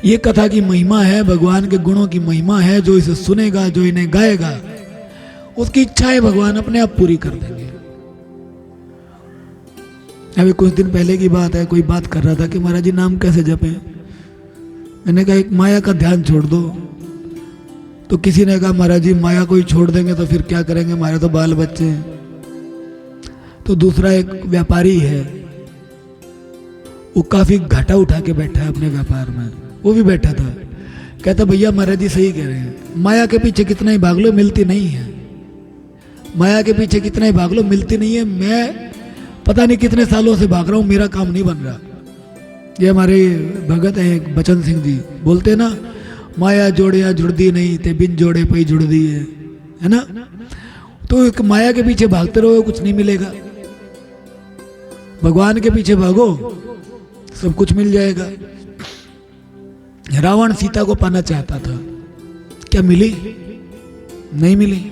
ये कथा की महिमा है, भगवान के गुणों की महिमा है। जो इसे सुनेगा, जो इन्हें गाएगा, उसकी इच्छाएं भगवान अपने आप पूरी कर देंगे। अभी कुछ दिन पहले की बात है, कोई बात कर रहा था कि महाराज जी नाम कैसे जपें। मैंने कहा एक माया का ध्यान छोड़ दो। तो किसी ने कहा महाराज जी माया को ही छोड़ देंगे तो फिर क्या करेंगे, हमारे तो बाल बच्चे हैं। तो दूसरा एक व्यापारी है, वो काफी घाटा उठा के बैठा है अपने व्यापार में, वो भी बैठा था। कहता भैया महाराज जी सही कह रहे हैं, माया के पीछे कितना ही भाग लो मिलती नहीं है, माया के पीछे कितना ही भाग लो मिलती नहीं है। मैं पता नहीं कितने सालों से भाग रहा हूँ, मेरा काम नहीं बन रहा। ये हमारे भगत हैं बचन सिंह जी, बोलते ना माया जोड़िया जुड़दी नहीं ते बिन जोड़े पई जुड़दी है ना। तो एक माया के पीछे भागते रहो कुछ नहीं मिलेगा, भगवान के पीछे भागो सब कुछ मिल जाएगा। रावण सीता को पाना चाहता था, क्या मिली? नहीं मिली।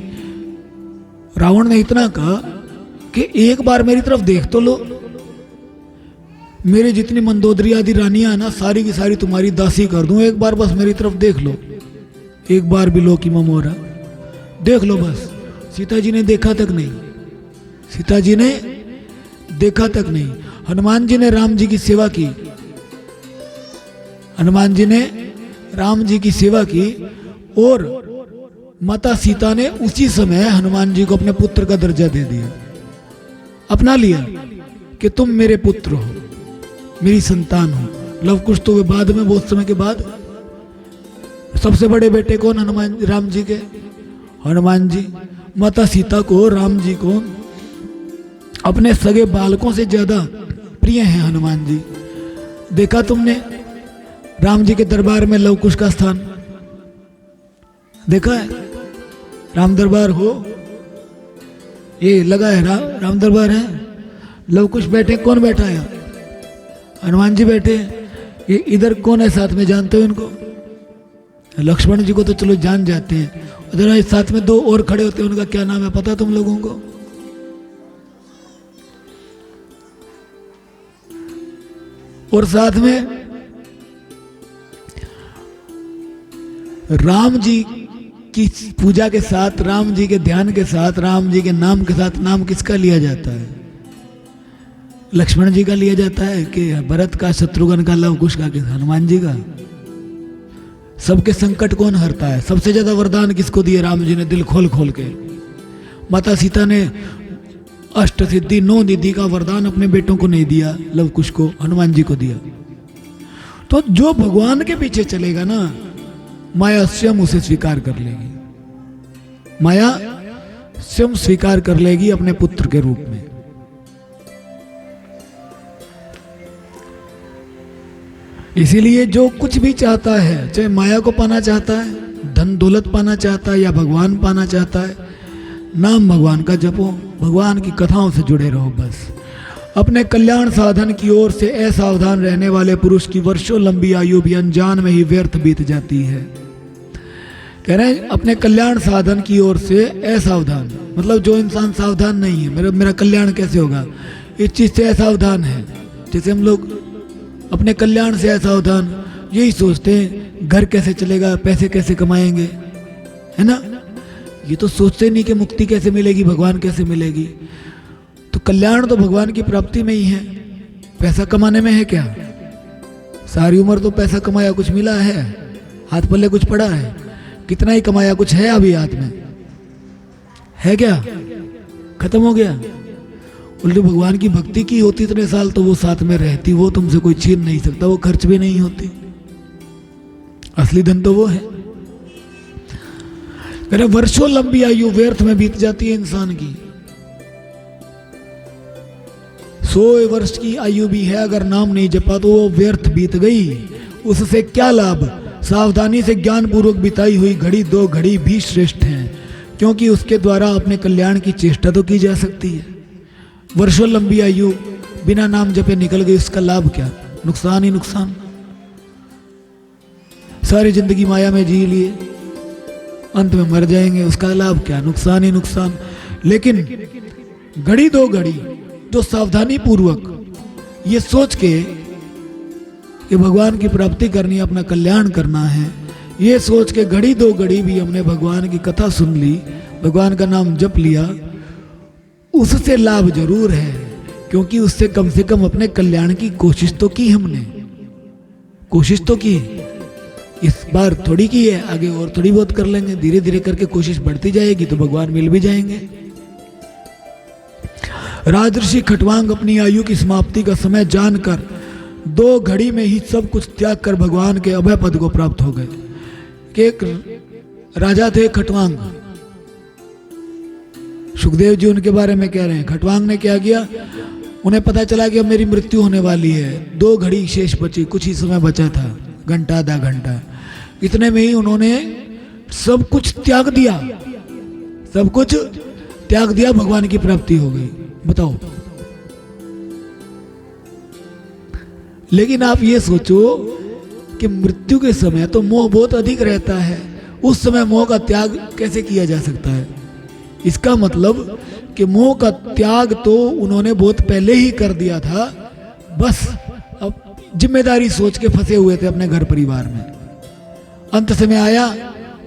रावण ने इतना कहा कि एक बार मेरी तरफ देख तो लो, मेरी जितनी मंदोदरी आदि रानियां ना सारी की सारी तुम्हारी दासी कर दूं, एक बार बस मेरी तरफ देख लो, एक बार भी लो की ममोरा देख लो बस। सीता जी ने देखा तक नहीं, सीता जी ने देखा तक नहीं। हनुमान जी ने राम जी की सेवा की, हनुमान जी ने राम जी की सेवा की, और माता सीता ने उसी समय हनुमान जी को अपने पुत्र का दर्जा दे दिया, अपना लिया कि तुम मेरे पुत्र हो, मेरी संतान हो। लव कुश तो वे बाद में, बहुत समय के बाद। सबसे बड़े बेटे कौन? हनुमान, राम जी के हनुमान जी। माता सीता को, राम जी को अपने सगे बालकों से ज्यादा प्रिय हैं हनुमान जी। देखा तुमने राम जी के दरबार में लव कुश का स्थान देखा है? राम दरबार हो, ये लगा है राम दरबार है, लव कुश बैठे, कौन बैठा है? हनुमान जी बैठे। ये इधर कौन है साथ में, जानते हो इनको? लक्ष्मण जी को तो चलो जान जाते हैं, उधर साथ में दो और खड़े होते हैं, उनका क्या नाम है पता तुम लोगों को? और साथ में राम जी की पूजा के साथ, राम जी के ध्यान के साथ, राम जी के नाम के साथ, नाम किसका लिया जाता है? लक्ष्मण जी का लिया जाता है कि भरत का, शत्रुघ्न का, लव कुश का, हनुमान जी का? सबके संकट कौन हरता है? सबसे ज्यादा वरदान किसको दिए राम जी ने? दिल खोल खोल के। माता सीता ने अष्ट सिद्धि 9 निधि का वरदान अपने बेटों को नहीं दिया, लव कुश को, हनुमान जी को दिया। तो जो भगवान के पीछे चलेगा ना, माया स्वयं उसे स्वीकार कर लेगी, माया स्वयं स्वीकार कर लेगी अपने पुत्र के रूप में। इसीलिए जो कुछ भी चाहता है, चाहे माया को पाना चाहता है, धन दौलत पाना चाहता है, या भगवान पाना चाहता है, नाम भगवान का जपो, भगवान की कथाओं से जुड़े रहो बस। अपने कल्याण साधन की ओर से असावधान रहने वाले पुरुष की वर्षों लंबी आयु भी अनजान में ही व्यर्थ बीत जाती है। कह रहे हैं अपने कल्याण साधन की ओर से असावधान, मतलब जो इंसान सावधान नहीं है, मेरा कल्याण कैसे होगा, इस चीज से असावधान है। जैसे हम लोग अपने कल्याण से असावधान यही सोचते हैं, घर कैसे चलेगा, पैसे कैसे कमाएंगे, है ना? ये तो सोचते नहीं कि मुक्ति कैसे मिलेगी, भगवान कैसे मिलेगी। तो कल्याण तो भगवान की प्राप्ति में ही है, पैसा कमाने में है क्या? सारी उम्र तो पैसा कमाया, कुछ मिला है? हाथ पल्ले कुछ पड़ा है? कितना ही कमाया, कुछ है अभी हाथ में? है क्या? खत्म हो गया। उल्टे भगवान की भक्ति की होती इतने साल तो वो साथ में रहती, वो तुमसे कोई छीन नहीं सकता, वो खर्च भी नहीं होती। असली धन तो वो है। अरे वर्षों लंबी आयु व्यर्थ में बीत जाती है इंसान की। 100 वर्ष की आयु भी है, अगर नाम नहीं जपा तो वो व्यर्थ बीत गई। उससे क्या लाभ? सावधानी से ज्ञान पूर्वक बिताई हुई घड़ी 2 घड़ी भी श्रेष्ठ है, क्योंकि उसके द्वारा अपने कल्याण की चेष्टा तो की जा सकती है। वर्षों लंबी आयु बिना नाम जपे निकल गई, उसका लाभ क्या? नुकसान ही नुकसान। सारी जिंदगी माया में जी लिए, अंत में मर जाएंगे, उसका लाभ क्या? नुकसान ही नुकसान। लेकिन घड़ी 2 घड़ी जो सावधानी पूर्वक ये सोच के कि भगवान की प्राप्ति करनी, अपना कल्याण करना है, ये सोच के घड़ी 2 घड़ी भी हमने भगवान की कथा सुन ली, भगवान का नाम जप लिया, उससे लाभ जरूर है, क्योंकि उससे कम से कम अपने कल्याण की कोशिश तो की हमने, कोशिश तो की। इस बार थोड़ी की है, आगे और थोड़ी बहुत कर लेंगे, धीरे धीरे करके कोशिश बढ़ती जाएगी तो भगवान मिल भी जाएंगे। राजऋषि खटवांग अपनी आयु की समाप्ति का समय जानकर 2 घड़ी में ही सब कुछ त्याग कर भगवान के अभय पद को प्राप्त हो गए। एक राजा थे खटवांग, सुखदेव जी उनके बारे में कह रहे हैं। खटवांग ने क्या किया? उन्हें पता चला कि अब मेरी मृत्यु होने वाली है, 2 घड़ी शेष बची, कुछ ही समय बचा था, घंटा आधा घंटा, इतने में ही उन्होंने सब कुछ त्याग दिया, सब कुछ त्याग दिया, भगवान की प्राप्ति हो गई। बताओ। लेकिन आप ये सोचो कि मृत्यु के समय तो मोह बहुत अधिक रहता है, उस समय मोह का त्याग कैसे किया जा सकता है? इसका मतलब कि मोह का त्याग तो उन्होंने बहुत पहले ही कर दिया था, बस अब जिम्मेदारी सोच के फंसे हुए थे अपने घर परिवार में। अंत समय आया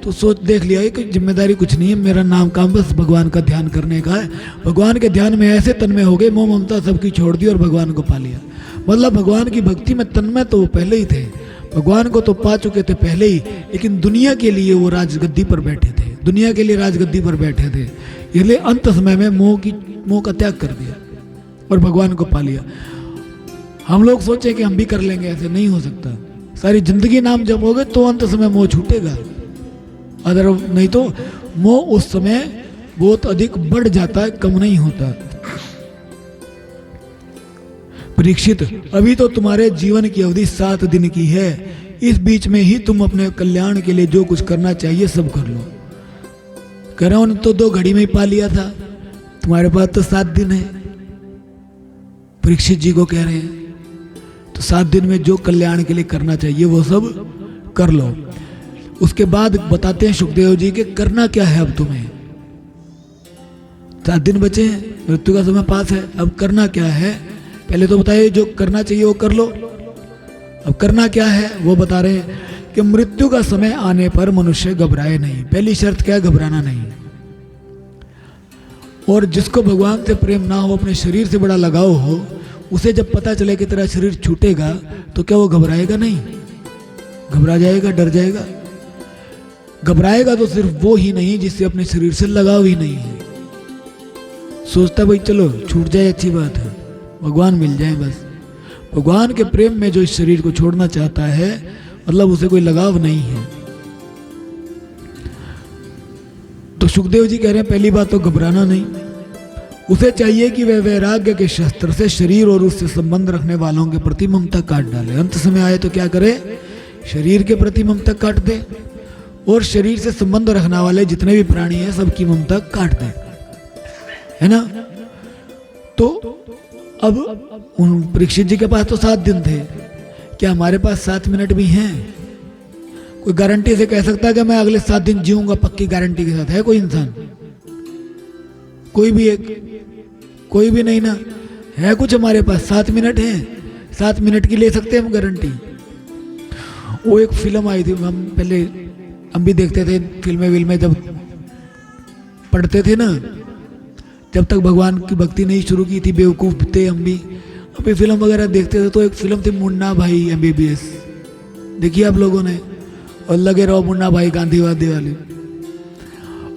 तो सोच देख लिया कि जिम्मेदारी कुछ नहीं है, मेरा नाम काम बस भगवान का ध्यान करने का है। भगवान के ध्यान में ऐसे तन्मय हो गए, मोह ममता सबकी छोड़ दी और भगवान को पा लिया। मतलब भगवान की भक्ति में तन्मय तो वो पहले ही थे, भगवान को तो पा चुके थे पहले ही, लेकिन दुनिया के लिए वो राजगद्दी पर बैठे थे, दुनिया के लिए राजगद्दी पर बैठे थे, इसलिए अंत समय में मोह का त्याग कर दिया और भगवान को पा लिया। हम लोग सोचे कि हम भी कर लेंगे, ऐसे नहीं हो सकता। सारी जिंदगी नाम जपोगे तो अंत समय मोह छूटेगा, अदर नहीं तो मोह उस समय बहुत अधिक बढ़ जाता है, कम नहीं होता। परीक्षित, अभी तो तुम्हारे जीवन की अवधि 7 दिन की है, इस बीच में ही तुम अपने कल्याण के लिए जो कुछ करना चाहिए सब कर लो। कह रहा हूं तो 2 घड़ी में ही पा लिया था, तुम्हारे पास तो 7 दिन है। परीक्षित जी को कह रहे हैं तो 7 दिन में जो कल्याण के लिए करना चाहिए वो सब कर लो। उसके बाद बताते हैं सुखदेव जी के करना क्या है। अब तुम्हें 7 दिन बचे हैं, मृत्यु का समय पास है, अब करना क्या है? पहले तो बताइए जो करना चाहिए वो कर लो। अब करना क्या है वो बता रहे हैं कि मृत्यु का समय आने पर मनुष्य घबराए नहीं। पहली शर्त क्या है? घबराना नहीं। और जिसको भगवान से प्रेम ना हो, अपने शरीर से बड़ा लगाव हो, उसे जब पता चले कि तेरा शरीर छूटेगा तो क्या वो घबराएगा? नहीं, घबरा जाएगा, डर जाएगा। घबराएगा तो सिर्फ वो ही नहीं जिससे अपने शरीर से लगाव ही नहीं है। सोचता भाई चलो छूट जाए, अच्छी बात है, भगवान मिल जाए बस। भगवान के प्रेम में जो इस शरीर को छोड़ना चाहता है, मतलब उसे कोई लगाव नहीं है। तो सुखदेव जी कह रहे हैं पहली बात तो घबराना नहीं। उसे चाहिए कि वह वैराग्य के शस्त्र से शरीर और उससे संबंध रखने वालों के प्रति ममता काट डाले। अंत समय आए तो क्या करे? शरीर के प्रति ममता काट दे और शरीर से संबंध रखने वाले जितने भी प्राणी हैं सबकी ममता काट दे, है ना? तो अब उन परीक्षित जी के पास तो 7 दिन थे, क्या हमारे पास 7 मिनट भी हैं? कोई गारंटी से कह सकता है कि मैं अगले 7 दिन जीऊंगा पक्की गारंटी के साथ? है कोई इंसान? कोई भी एक? कोई भी नहीं ना। है कुछ हमारे पास? 7 मिनट हैं, 7 मिनट की ले सकते हैं हम गारंटी। वो एक फिल्म आई थी, हम भी देखते थे फिल्में जब पढ़ते थे ना, जब तक भगवान की भक्ति नहीं शुरू की थी, बेवकूफ़ थे हम भी। अभी फिल्म वगैरह देखते थे तो एक फिल्म थी मुन्ना भाई MBBS, देखिए आप लोगों ने? और लगे रहो मुन्ना भाई गांधीवादी वाली।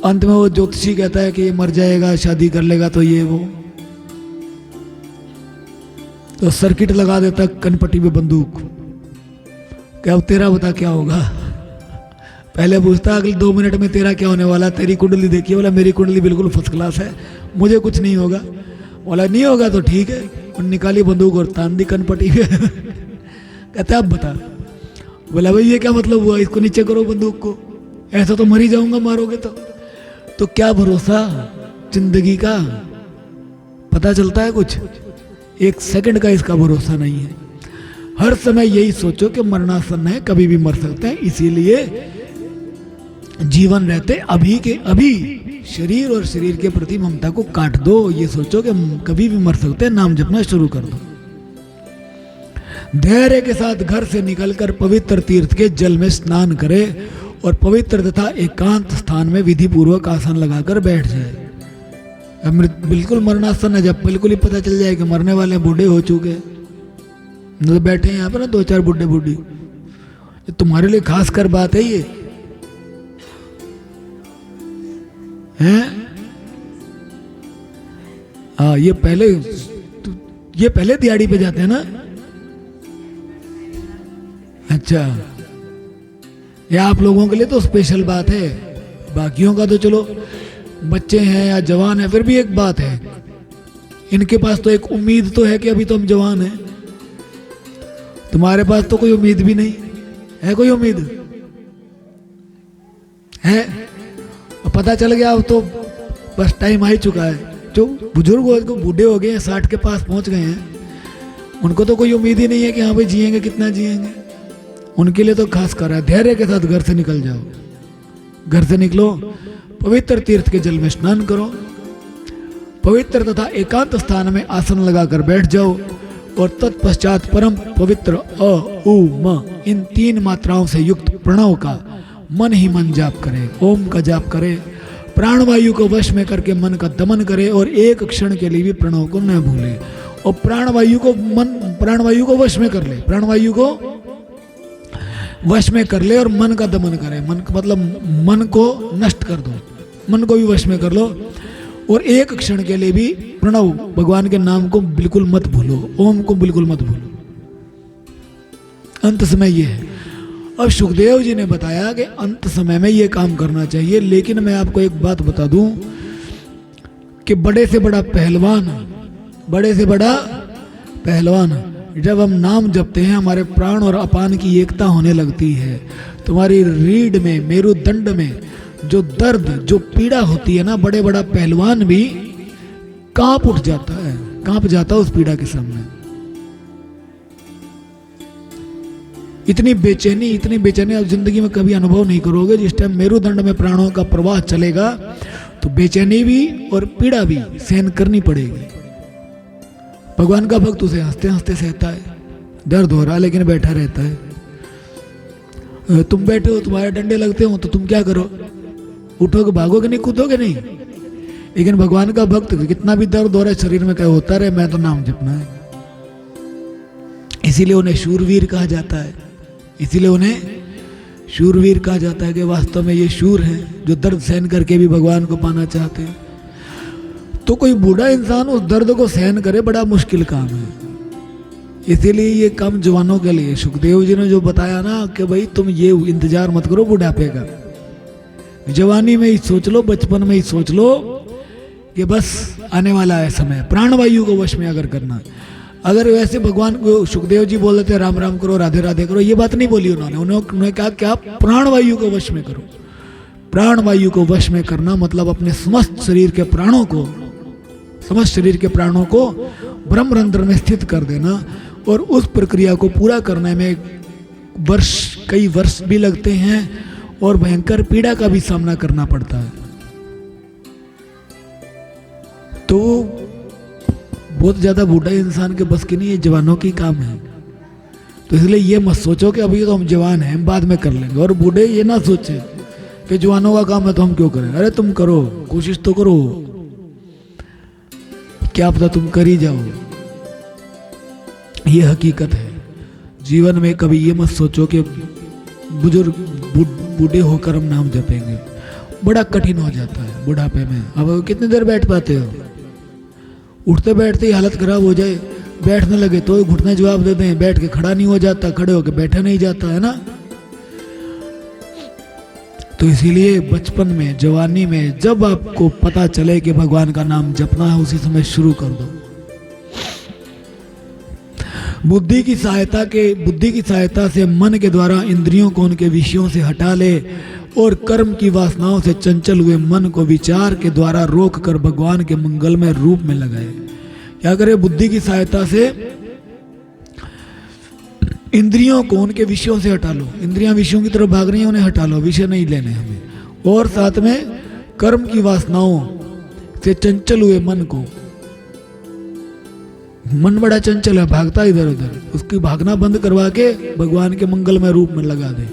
अंत में वो ज्योतिषी कहता है कि ये मर जाएगा, शादी कर लेगा, तो ये वो तो सर्किट लगा देता कनपट्टी में बंदूक, क्या अब तेरा बता क्या होगा। पहले पूछता अगले 2 मिनट में तेरा क्या होने वाला, तेरी कुंडली देखिए। बोला मेरी कुंडली बिल्कुल फर्स्ट क्लास है, मुझे कुछ नहीं होगा। बोला नहीं होगा तो ठीक है। और निकाली बंदूक और तान दी कनपट्टी में। कहता अब बता। बोला भाई ये क्या मतलब हुआ, इसको नीचे करो बंदूक को, ऐसा तो मर ही जाऊंगा मारोगे तो क्या भरोसा जिंदगी का, पता चलता है कुछ? 1 सेकंड का इसका भरोसा नहीं है। हर समय यही सोचो कि मरणासन है, कभी भी मर सकते हैं, इसीलिए जीवन रहते अभी के अभी शरीर और शरीर के प्रति ममता को काट दो। ये सोचो कि कभी भी मर सकते हैं, नाम जपना शुरू कर दो। धैर्य के साथ घर से निकलकर पवित्र तीर्थ के जल में स्नान करे और पवित्र तथा एकांत स्थान में विधि पूर्वक आसन लगाकर बैठ जाए। बिल्कुल मरणासन है, जब बिल्कुल ही पता चल जाए कि मरने वाले बूढ़े हो चुके, तो बैठे यहाँ पर ना 2-4 बूढ़े बूढ़ी, तुम्हारे लिए खास कर बात है ये हैं। हाँ ये पहले दिहाड़ी पे जाते हैं ना। अच्छा ये आप लोगों के लिए तो स्पेशल बात है, बाकियों का तो चलो बच्चे हैं या जवान है, फिर भी एक बात है, इनके पास तो एक उम्मीद तो है कि अभी तो हम जवान हैं। तुम्हारे पास तो कोई उम्मीद भी नहीं है। कोई उम्मीद है? पता चल गया अब तो बस टाइम आ ही चुका है। जो बुजुर्ग हो, बूढ़े हो गए हैं, 60 के पास पहुंच गए हैं, उनको तो कोई उम्मीद ही नहीं है कि हाँ भाई जिएंगे, कितना जिएंगे। उनके लिए तो खास कर है, धैर्य के साथ घर से निकल जाओ। घर से निकलो, पवित्र तीर्थ के जल में स्नान करो, पवित्र तथा एकांत स्थान में आसन लगाकर बैठ जाओ और तत्पश्चात परम पवित्र अ उ म इन 3 मात्राओं से युक्त प्रणव का मन ही मन जाप करे। ओम का जाप करे, प्राणवायु को वश में करके मन का दमन करे और एक क्षण के लिए भी प्रणव को न भूले। और प्राणवायु को वश में कर ले, प्राणवायु को वश में कर ले और मन का दमन करे। मन का मतलब मन को नष्ट कर दो, मन को भी वश में कर लो और एक क्षण के लिए भी प्रणव भगवान के नाम को बिल्कुल मत भूलो, ओम को बिल्कुल मत भूलो। अंत समय ये है। अब सुखदेव जी ने बताया कि अंत समय में ये काम करना चाहिए, लेकिन मैं आपको एक बात बता दूं कि बड़े से बड़ा पहलवान जब हम नाम जपते हैं, हमारे प्राण और अपान की एकता होने लगती है। तुम्हारी रीढ़ में, मेरुदंड में जो दर्द, जो पीड़ा होती है ना, बड़े बड़ा पहलवान भी कांप जाता है उस पीड़ा के सामने। इतनी बेचैनी आप जिंदगी में कभी अनुभव नहीं करोगे। जिस टाइम मेरुदंड में प्राणों का प्रवाह चलेगा तो बेचैनी भी और पीड़ा भी सहन करनी पड़ेगी। भगवान का भक्त उसे हंसते हंसते सहता है, दर्द हो रहा लेकिन बैठा रहता है। तुम बैठे हो, तुम्हारे डंडे लगते हो तो तुम क्या करो? उठोगे, भागोगे नहीं, कूदोगे नहीं। लेकिन भगवान का भक्त कितना भी दर्द हो रहा है शरीर में, क्या होता रहे, मैं तो नाम जपना है। इसीलिए उन्हें शूरवीर कहा जाता है। कि वास्तव में ये शूर हैं जो दर्द सहन करके भी भगवान को पाना चाहते हैं। तो कोई बूढ़ा इंसान उस दर्द को सहन करे, बड़ा मुश्किल काम है। इसीलिए ये काम जवानों के लिए सुखदेव जी ने जो बताया ना कि भाई तुम ये इंतजार मत करो बुढ़ापे का, जवानी में ही सोच लो, बचपन में ही सोच लो कि बस आने वाला है समय। प्राणवायु को वश में अगर करना, अगर वैसे भगवान को सुखदेव जी बोल रहे थे राम राम करो, राधे राधे करो, ये बात नहीं बोली उन्होंने कहा कि आप प्राणवायु को वश में करो। प्राणवायु को वश में करना मतलब अपने समस्त शरीर के प्राणों को ब्रह्मरंध्र में स्थित कर देना। और उस प्रक्रिया को पूरा करने में कई वर्ष भी लगते हैं और भयंकर पीड़ा का भी सामना करना पड़ता है। तो बहुत ज्यादा बूढ़ा इंसान के बस की नहीं, ये जवानों की काम है। तो इसलिए ये मत सोचो कि अभी तो हम जवान हैं, हम बाद में कर लेंगे। और बूढ़े ये ना सोचे कि जवानों का काम है तो हम क्यों करें। अरे तुम करो, कोशिश तो करो, क्या पता तुम कर ही जाओ। ये हकीकत है। जीवन में कभी ये मत सोचो कि बुजुर्ग बूढ़े होकर हम नाम जपेंगे, बड़ा कठिन हो जाता है बुढ़ापे में। अब कितनी देर बैठ पाते हो? उठते बैठते ही हालत खराब हो जाए, बैठने लगे तो घुटने जवाब दे दें, बैठ के खड़ा नहीं हो जाता, खड़े होके बैठा नहीं जाता है ना। तो इसीलिए बचपन में, जवानी में जब आपको पता चले कि भगवान का नाम जपना है, उसी समय शुरू कर दो। बुद्धि की सहायता से मन के द्वारा इंद्रियों को उनके विषयों से हटा ले और कर्म की वासनाओं से चंचल हुए मन को विचार के द्वारा रोक कर भगवान के मंगलमय रूप में लगाए। क्या करे? बुद्धि की सहायता से इंद्रियों को उनके विषयों से हटा लो। इंद्रियां विषयों की तरफ भाग रही हैं, उन्हें हटा लो, विषय नहीं लेने हमें। और साथ में कर्म की वासनाओं से चंचल हुए मन को, मन बड़ा चंचल है, भागता इधर उधर, उसकी भागना बंद करवा के भगवान के मंगलमय रूप में लगा दे,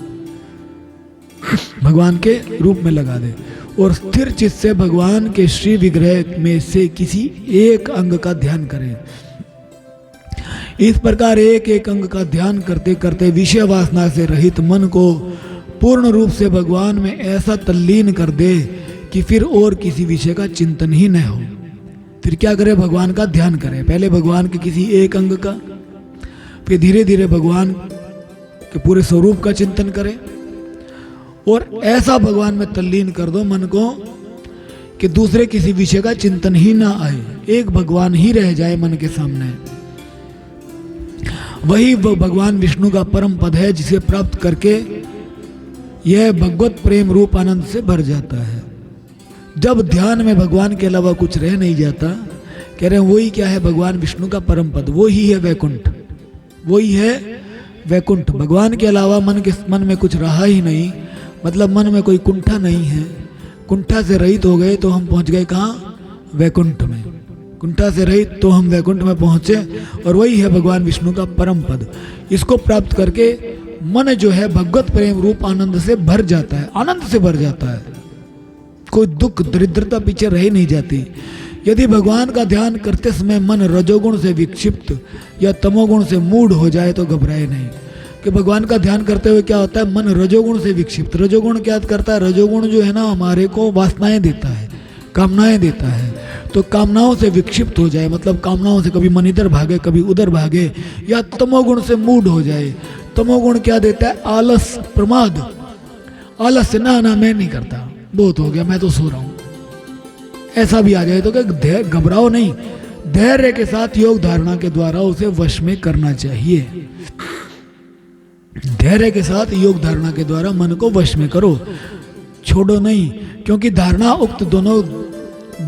भगवान के रूप में लगा दे। और स्थिर चित्त से भगवान के श्री विग्रह में से किसी एक अंग का ध्यान करें। इस प्रकार एक एक अंग का ध्यान करते करते विषय वासना से रहित मन को पूर्ण रूप से भगवान में ऐसा तल्लीन कर दे कि फिर और किसी विषय का चिंतन ही न हो। फिर क्या करे? भगवान का ध्यान करें। पहले भगवान के किसी एक अंग का, फिर धीरे धीरे भगवान के पूरे स्वरूप का चिंतन करें। और ऐसा भगवान में तल्लीन कर दो मन को कि दूसरे किसी विषय का चिंतन ही ना आए, एक भगवान ही रह जाए मन के सामने। वही भगवान विष्णु का परम पद है, जिसे प्राप्त करके यह भगवत प्रेम रूप आनंद से भर जाता है। जब ध्यान में भगवान के अलावा कुछ रह नहीं जाता, कह रहे हैं वही क्या है? भगवान विष्णु का परम पद, वही है वैकुंठ, वही है वैकुंठ। भगवान के अलावा मन में कुछ रहा ही नहीं, मतलब मन में कोई कुंठा नहीं है। कुंठा से रहित हो गए तो हम पहुंच गए कहाँ? वैकुंठ में। कुंठा से रहित तो हम वैकुंठ में पहुंचे, और वही है भगवान विष्णु का परम पद। इसको प्राप्त करके मन जो है भगवत प्रेम रूप आनंद से भर जाता है, आनंद से भर जाता है। कोई दुख दरिद्रता पीछे रह नहीं जाती। यदि भगवान का ध्यान करते समय मन रजोगुण से विक्षिप्त या तमोगुण से मूढ़ हो जाए तो घबराए नहीं। कि भगवान का ध्यान करते हुए क्या होता है? मन रजोगुण से विक्षिप्त। रजोगुण क्या करता है? रजोगुण जो है ना, हमारे को वासनाएं देता है, कामनाएं देता है। तो कामनाओं से विक्षिप्त हो जाए, मतलब कामनाओं से कभी मन इधर भागे कभी उधर भागे, या तमोगुण से मूढ़ हो जाए। तमोगुण क्या देता है? आलस, प्रमाद। आलस से ना मैं नहीं करता, बहुत हो गया, मैं तो सो रहा हूं, ऐसा भी आ जाए तो क्या? घबराओ नहीं, धैर्य के साथ योग धारणा के द्वारा उसे वश में करना चाहिए। धैर्य के साथ योग धारणा के द्वारा मन को वश में करो, छोड़ो नहीं, क्योंकि धारणा उक्त दोनों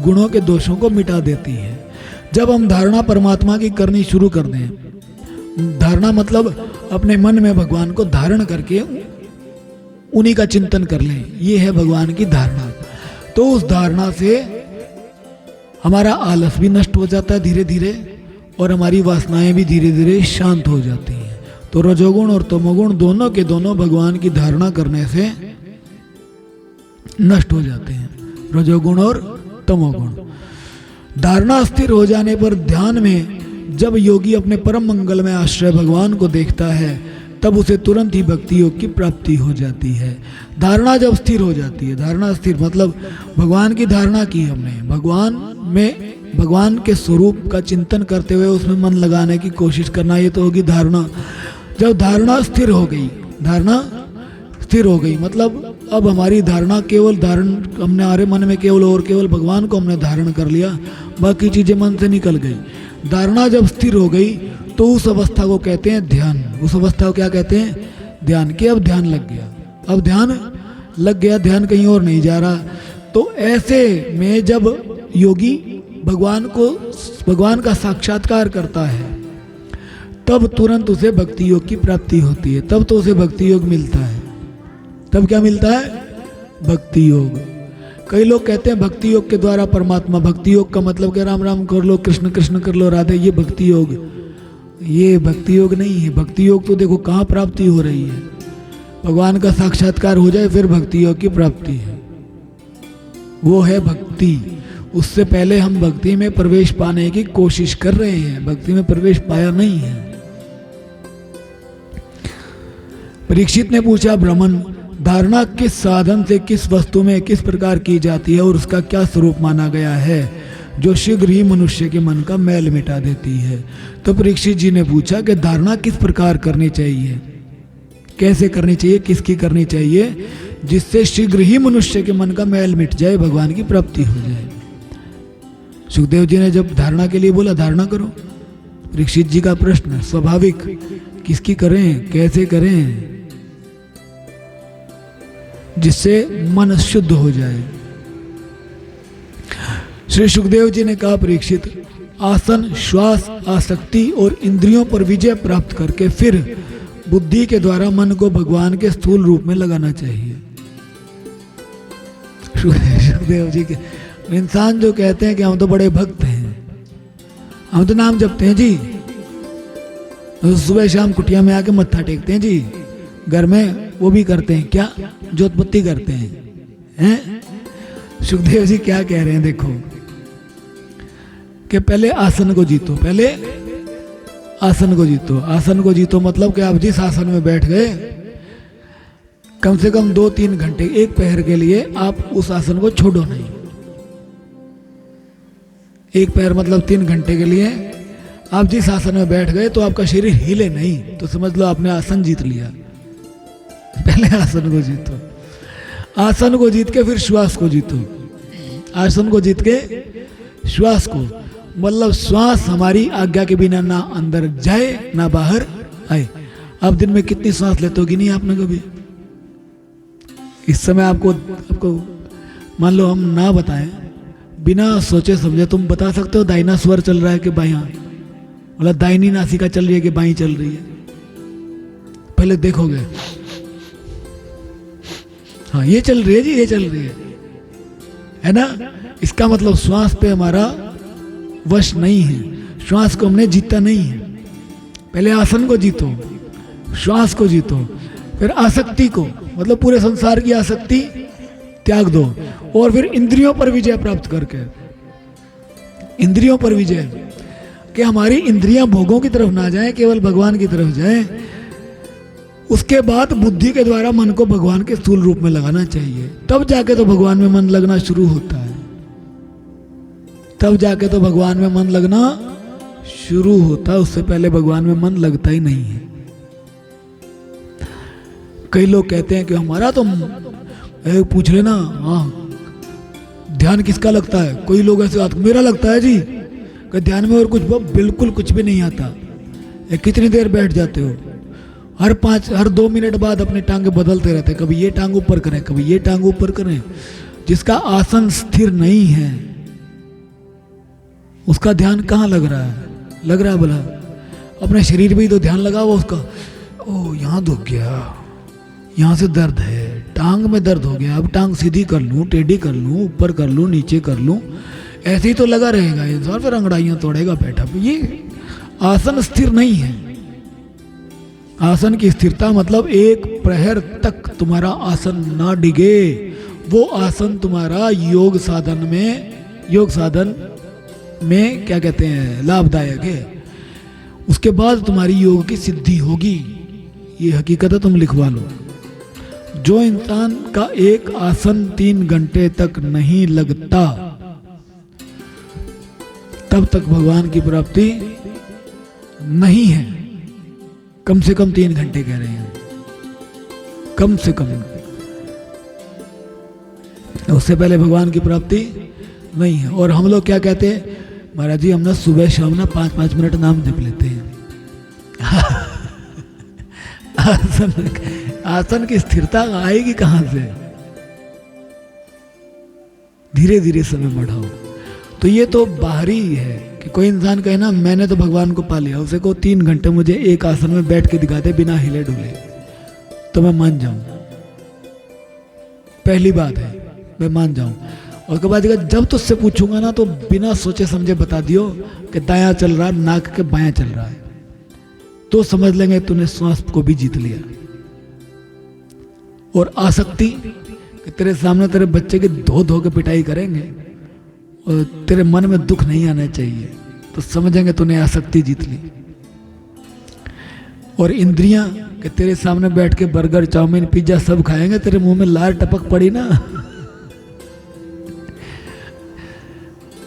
गुणों के दोषों को मिटा देती है। जब हम धारणा परमात्मा की करनी शुरू कर दें, धारणा मतलब अपने मन में भगवान को धारण करके उन्हीं का चिंतन कर लें, ये है भगवान की धारणा। तो उस धारणा से हमारा आलस भी नष्ट हो जाता है धीरे धीरे, और हमारी वासनाएं भी धीरे धीरे शांत हो जाती हैं। तो रजोगुण और तमोगुण दोनों के दोनों भगवान की धारणा करने से नष्ट हो जाते हैं, रजोगुण और तमोगुण। धारणा स्थिर हो जाने पर ध्यान में जब योगी अपने परम मंगल में आश्रय भगवान को देखता है, तब उसे तुरंत ही भक्ति योग की प्राप्ति हो जाती है। धारणा जब स्थिर हो जाती है, धारणा स्थिर मतलब भगवान की धारणा की हमने, भगवान के स्वरूप का चिंतन करते हुए उसमें मन लगाने की कोशिश करना, ये तो होगी धारणा। जब धारणा स्थिर हो गई, धारणा स्थिर हो गई मतलब अब हमारी धारणा केवल हमने हमारे मन में केवल और केवल भगवान को हमने धारण कर लिया, बाकी चीजें मन से निकल गई। धारणा जब स्थिर हो गई तो उस अवस्था को कहते हैं ध्यान। उस अवस्था को क्या कहते हैं? ध्यान। के अब ध्यान लग गया, अब ध्यान लग गया, ध्यान कहीं और नहीं जा रहा। तो ऐसे में जब योगी भगवान का साक्षात्कार करता है, तब तुरंत उसे भक्ति योग की प्राप्ति होती है, तब तो उसे भक्ति योग मिलता है। तब क्या मिलता है? भक्ति योग। कई लोग कहते हैं भक्ति योग के द्वारा परमात्मा, भक्ति योग का मतलब क्या? राम राम कर लो, कृष्ण कृष्ण कर लो, राधे, ये भक्ति योग। ये भक्ति योग नहीं है। भक्ति योग तो देखो कहाँ प्राप्ति हो रही है, भगवान का साक्षात्कार हो जाए फिर भक्ति योग की प्राप्ति है, वो है भक्ति। उससे पहले हम भक्ति में प्रवेश पाने की कोशिश कर रहे हैं, भक्ति में प्रवेश पाया नहीं है। परीक्षित ने पूछा, ब्राह्मण, धारणा किस साधन से किस वस्तु में किस प्रकार की जाती है और उसका क्या स्वरूप माना गया है जो शीघ्र ही मनुष्य के मन का मैल मिटा देती है? तो परीक्षित जी ने पूछा कि धारणा किस प्रकार करनी चाहिए, कैसे करनी चाहिए, किसकी करनी चाहिए, जिससे शीघ्र ही मनुष्य के मन का मैल मिट जाए, भगवान की प्राप्ति हो जाए। सुखदेव जी ने जब धारणा के लिए बोला, धारणा करो। परीक्षित जी का प्रश्न स्वाभाविक, किसकी करें, कैसे करें, जिससे मन शुद्ध हो जाए। श्री सुखदेव जी ने कहा, परीक्षित, आसन, श्वास, आसक्ति और इंद्रियों पर विजय प्राप्त करके फिर बुद्धि के द्वारा मन को भगवान के स्थूल रूप में लगाना चाहिए। सुखदेव जी के इंसान जो कहते हैं कि हम तो बड़े भक्त हैं, हम तो नाम जपते हैं जी, तो सुबह शाम कुटिया में आके मत्था टेकते हैं जी, घर में वो भी करते हैं, क्या जोतपत्ती करते हैं? सुखदेव जी क्या कह रहे हैं, देखो कि पहले आसन को जीतो, पहले आसन को जीतो। आसन को जीतो मतलब कि आप जिस आसन में बैठ गए, कम से कम 2-3 घंटे, एक पहर के लिए आप उस आसन को छोड़ो नहीं। एक पहर मतलब 3 घंटे के लिए आप जिस आसन में बैठ गए तो आपका शरीर हिले नहीं, तो समझ लो आपने आसन जीत लिया। पहले आसन को जीतो, आसन को जीत के फिर श्वास को जीतो। आसन को जीत के श्वास को, मतलब श्वास हमारी आज्ञा के बिना ना अंदर जाए ना बाहर आए। आप दिन में कितनी सांस लेते हो कि नहीं आपने कभी? इस समय आपको मान लो हम ना बताएं, बिना सोचे समझे तुम बता सकते हो दाहिना स्वर चल रहा है कि बायां, मतलब दाहिनी नासिका चल रही है कि बाईं चल रही है? पहले देखोगे, हाँ ये चल रही है जी, ये चल रही है ना? इसका मतलब श्वास पे हमारा वश नहीं है, श्वास को हमने जीता नहीं है। पहले आसन को जीतो, श्वास को जीतो, फिर आसक्ति को, मतलब पूरे संसार की आसक्ति त्याग दो, और फिर इंद्रियों पर विजय प्राप्त करके, इंद्रियों पर विजय, कि हमारी इंद्रियां भोगों की तरफ ना जाएं, केवल भगवान की तरफ जाएं। उसके बाद बुद्धि के द्वारा मन को भगवान के स्थूल रूप में लगाना चाहिए, तब जाके तो भगवान में मन लगना शुरू होता है, तब जाके तो भगवान में मन लगना शुरू होता है। उससे पहले भगवान में मन लगता ही नहीं है। कई लोग कहते हैं कि हमारा तो पूछ लेना, हाँ ध्यान किसका लगता है? कोई लोग ऐसे बात, मेरा लगता है जी, कि ध्यान में और कुछ बिल्कुल कुछ भी नहीं आता। कितनी देर बैठ जाते हो? हर 2 मिनट बाद अपनी टांगे बदलते रहते, कभी ये टांग ऊपर करें, कभी ये टांग ऊपर करें। जिसका आसन स्थिर नहीं है उसका ध्यान कहाँ लग रहा है? लग रहा है भला? अपने शरीर में ही तो ध्यान लगा हुआ उसका। ओ यहाँ दुख गया, यहाँ से दर्द है, टांग में दर्द हो गया, अब टांग सीधी कर लूँ, टेढ़ी कर लूँ, ऊपर कर लूँ, नीचे कर लूँ, ऐसे ही तो लगा रहेगा इंसान, फिर अंगड़ाइयाँ तोड़ेगा बैठा। ये आसन स्थिर नहीं है। आसन की स्थिरता मतलब एक प्रहर तक तुम्हारा आसन ना डिगे, वो आसन तुम्हारा योग साधन में क्या कहते हैं, लाभदायक है। उसके बाद तुम्हारी योग की सिद्धि होगी। ये हकीकत है, तुम लिखवा लो। जो इंसान का एक आसन 3 घंटे तक नहीं लगता, तब तक भगवान की प्राप्ति नहीं है। कम से कम 3 घंटे कह रहे हैं, कम से कम। उससे पहले भगवान की प्राप्ति नहीं है। और हम लोग क्या कहते हैं, महाराज जी हम ना सुबह शाम ना 5-5 मिनट नाम जप लेते हैं। आसन की स्थिरता आएगी कहां से? धीरे धीरे समय बढ़ाओ। तो ये तो बाहरी है कि कोई इंसान कहे ना मैंने तो भगवान को पा लिया, उसे को 3 घंटे मुझे एक आसन में बैठ के दिखा दे बिना हिले डुले, तो मैं मान जाऊं। पहली बात है, मैं मान जाऊं। और उसके बाद जब तुझसे पूछूंगा ना तो बिना सोचे समझे बता दियो कि दायां चल रहा है, नाक के बायां चल रहा है, तो समझ लेंगे तूने श्वास को भी जीत लिया। और आसक्ति कि तेरे सामने तेरे बच्चे की धो धो के पिटाई करेंगे और तेरे मन में दुख नहीं आना चाहिए, तो समझेंगे तूने आसक्ति जीत ली। और इंद्रियां कि तेरे सामने बैठ के बर्गर, चाउमीन, पिज्जा सब खाएंगे, तेरे मुंह में लार टपक पड़ी ना।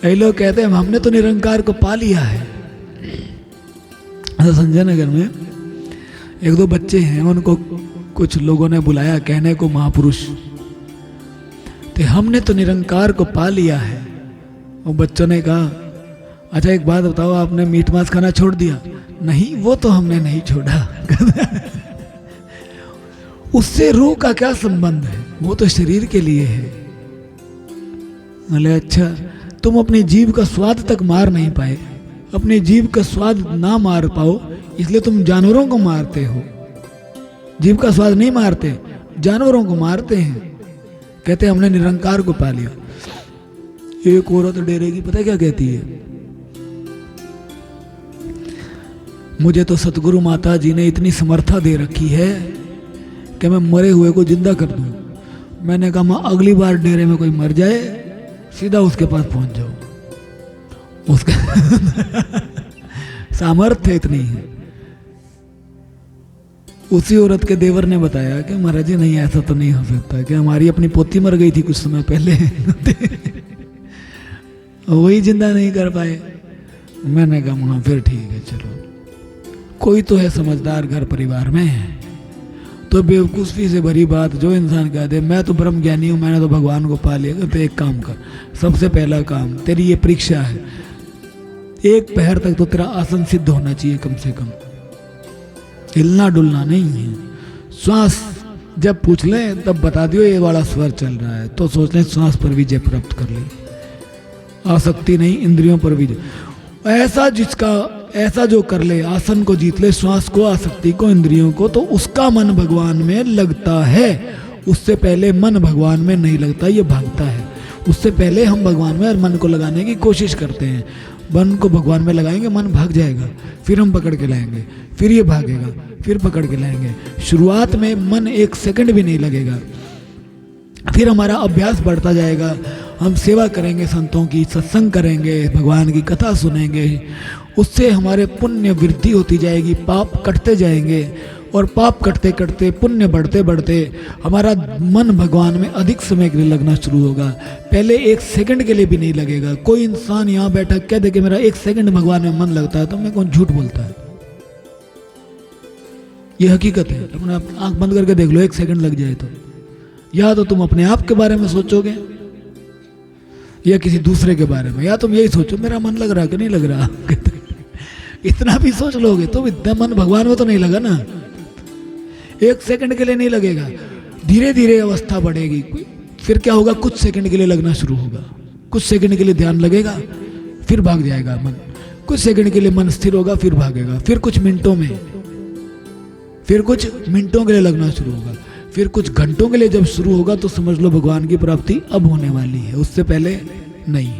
ये लोग कहते हैं हमने तो निरंकार को पा लिया है। संजय नगर में एक दो बच्चे हैं, उनको कुछ लोगों ने बुलाया कहने को महापुरुष, तो हमने तो निरंकार को पा लिया है। वो बच्चों ने कहा अच्छा एक बात बताओ, आपने मीट मांस खाना छोड़ दिया? नहीं, वो तो हमने नहीं छोड़ा। उससे रूह का क्या संबंध है, वो तो शरीर के लिए है। बोले अच्छा, तुम अपनी जीभ का स्वाद तक मार नहीं पाए, अपनी जीभ का स्वाद ना मार पाओ इसलिए तुम जानवरों को मारते हो। जीभ का स्वाद नहीं मारते, जानवरों को मारते हैं। कहते हमने निरंकार को पा लिया। एक औरत डेरे की पता क्या कहती है, मुझे तो सतगुरु माता जी ने इतनी समर्था दे रखी है कि मैं मरे हुए को जिंदा कर दूं। मैंने कहा मां, अगली बार डेरे में कोई मर जाए सीधा उसके पास पहुंच जाओ, उसका सामर्थ्य इतनी है। उसी औरत के देवर ने बताया कि महाराज जी नहीं, ऐसा तो नहीं हो सकता कि हमारी अपनी पोती मर गई थी कुछ समय पहले, वही जिंदा नहीं कर पाए। मैंने कहा हाँ फिर ठीक है, चलो कोई तो है समझदार घर परिवार में है। तो बेवकूफ़ी से भरी बात जो इंसान कह दे मैं तो ब्रह्म ज्ञानी हूँ, मैंने तो भगवान को पा लिया, तो एक काम कर, सबसे पहला काम तेरी ये परीक्षा है, एक पहर तक तो तेरा आसन सिद्ध होना चाहिए कम से कम, हिलना डुलना नहीं है। श्वास जब पूछ ले तब बता दियो ये वाला स्वर चल रहा है, तो सोच लें श्वास पर विजय प्राप्त कर ले, आसक्ति नहीं इंद्रियों पर विजय। ऐसा जो कर ले, आसन को जीत ले, श्वास को, आसक्ति को, इंद्रियों को, तो उसका मन भगवान में लगता है। उससे पहले मन भगवान में नहीं लगता, ये भागता है। उससे पहले हम भगवान में मन को लगाने की कोशिश करते हैं। मन को भगवान में लगाएंगे मन भाग जाएगा, फिर हम पकड़ के लाएंगे, फिर ये भागेगा, फिर पकड़ के लाएंगे। शुरुआत में मन एक सेकंड भी नहीं लगेगा, फिर हमारा अभ्यास बढ़ता जाएगा। हम सेवा करेंगे, संतों की सत्संग करेंगे, भगवान की कथा सुनेंगे, उससे हमारे पुण्य वृद्धि होती जाएगी, पाप कटते जाएंगे, और पाप कटते कटते पुण्य बढ़ते बढ़ते हमारा मन भगवान में अधिक समय के लिए लगना शुरू होगा। पहले एक सेकंड के लिए भी नहीं लगेगा। कोई इंसान यहाँ बैठा कह दे कि मेरा एक सेकंड भगवान में मन लगता है, तो मैं कौन झूठ बोलता है? ये हकीकत है। तुमने आंख बंद करके देख लो, एक सेकंड लग जाए तो, या तो तुम अपने आप के बारे में सोचोगे या किसी दूसरे के बारे में, या तुम यही सोचो मेरा मन लग रहा कि नहीं लग रहा। इतना भी सोच लोगे तो इतना मन भगवान में तो नहीं लगा ना, एक सेकंड के लिए नहीं लगेगा। धीरे धीरे अवस्था बढ़ेगी, फिर क्या होगा, कुछ सेकंड के लिए लगना शुरू होगा, कुछ सेकंड के लिए ध्यान लगेगा, फिर भाग जाएगा मन, कुछ सेकंड के लिए मन स्थिर होगा, फिर भागेगा, फिर कुछ मिनटों के लिए लगना शुरू होगा, फिर कुछ घंटों के लिए जब शुरू होगा तो समझ लो भगवान की प्राप्ति अब होने वाली है, उससे पहले नहीं।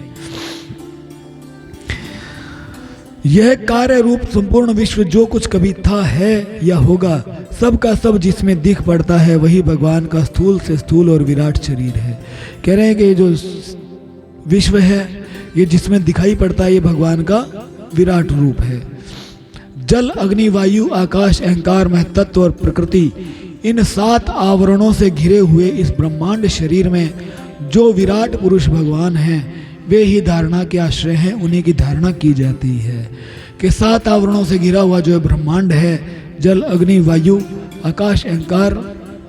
यह कार्य रूप संपूर्ण विश्व जो कुछ कभी था, है या होगा, सब का सब जिसमें दिख पड़ता है वही भगवान का स्थूल से स्थूल और विराट शरीर है। कह रहे हैं कि जो विश्व है ये जिसमें दिखाई पड़ता है ये भगवान का विराट रूप है। जल, अग्नि, वायु, आकाश, अहंकार, महतत्व और प्रकृति, इन 7 आवरणों से घिरे हुए इस ब्रह्मांड शरीर में जो विराट पुरुष भगवान हैं वे ही धारणा के आश्रय हैं, उन्हीं की धारणा की जाती है। कि 7 आवरणों से घिरा हुआ जो ब्रह्मांड है, जल, अग्नि, वायु, आकाश, अहंकार,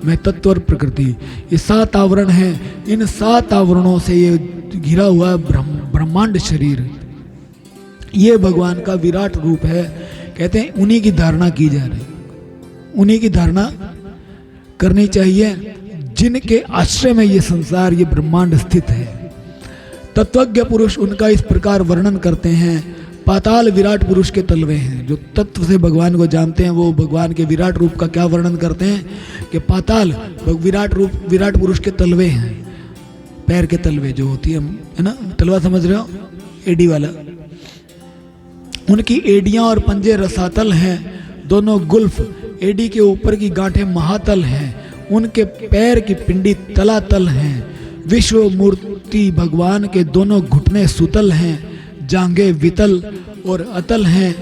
महतत्व और प्रकृति, ये 7 आवरण हैं। इन 7 आवरणों से ये घिरा हुआ ब्रह्मांड शरीर ये भगवान का विराट रूप है। कहते हैं उन्हीं की धारणा की जा रही, उन्हीं की धारणा करनी चाहिए जिनके आश्रय में ये संसार, ये ब्रह्मांड स्थित है। तत्वज्ञ पुरुष उनका इस प्रकार वर्णन करते हैं। पाताल विराट पुरुष के तलवे हैं। जो तत्व से भगवान को जानते हैं वो भगवान के विराट रूप का क्या वर्णन करते हैं कि पाताल विराट पुरुष के तलवे हैं। पैर के तलवे जो होती है ना, तलवा समझ रहे हो, एडी वाला, उनकी एडियां और पंजे रसातल हैं, दोनों गुल्फ। एडी के ऊपर की गांठें महातल हैं, उनके पैर की पिंडी तलातल हैं। विश्व मूर्ति भगवान के दोनों घुटने सुतल हैं, जांघें वितल और अतल हैं।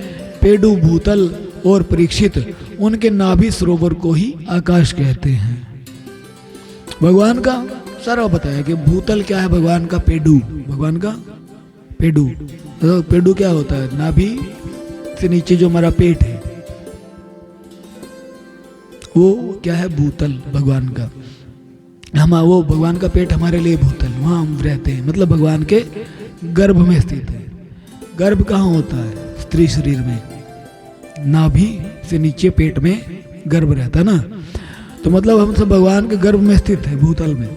पेडु भूतल और परीक्षित उनके नाभि सरोवर को ही आकाश कहते हैं। भगवान का सारा बताया कि भूतल क्या है, भगवान का पेडू, भगवान का पेडू। तो पेडू क्या होता है, नाभि से नीचे जो हमारा पेट है वो क्या है, भूतल भगवान का। हम वो भगवान का पेट हमारे लिए भूतल, वहाँ हम रहते हैं, मतलब भगवान के गर्भ में स्थित है। गर्भ कहाँ होता है, स्त्री शरीर में, नाभि से नीचे पेट में गर्भ रहता है ना, तो मतलब हम सब भगवान के गर्भ में स्थित है, भूतल में।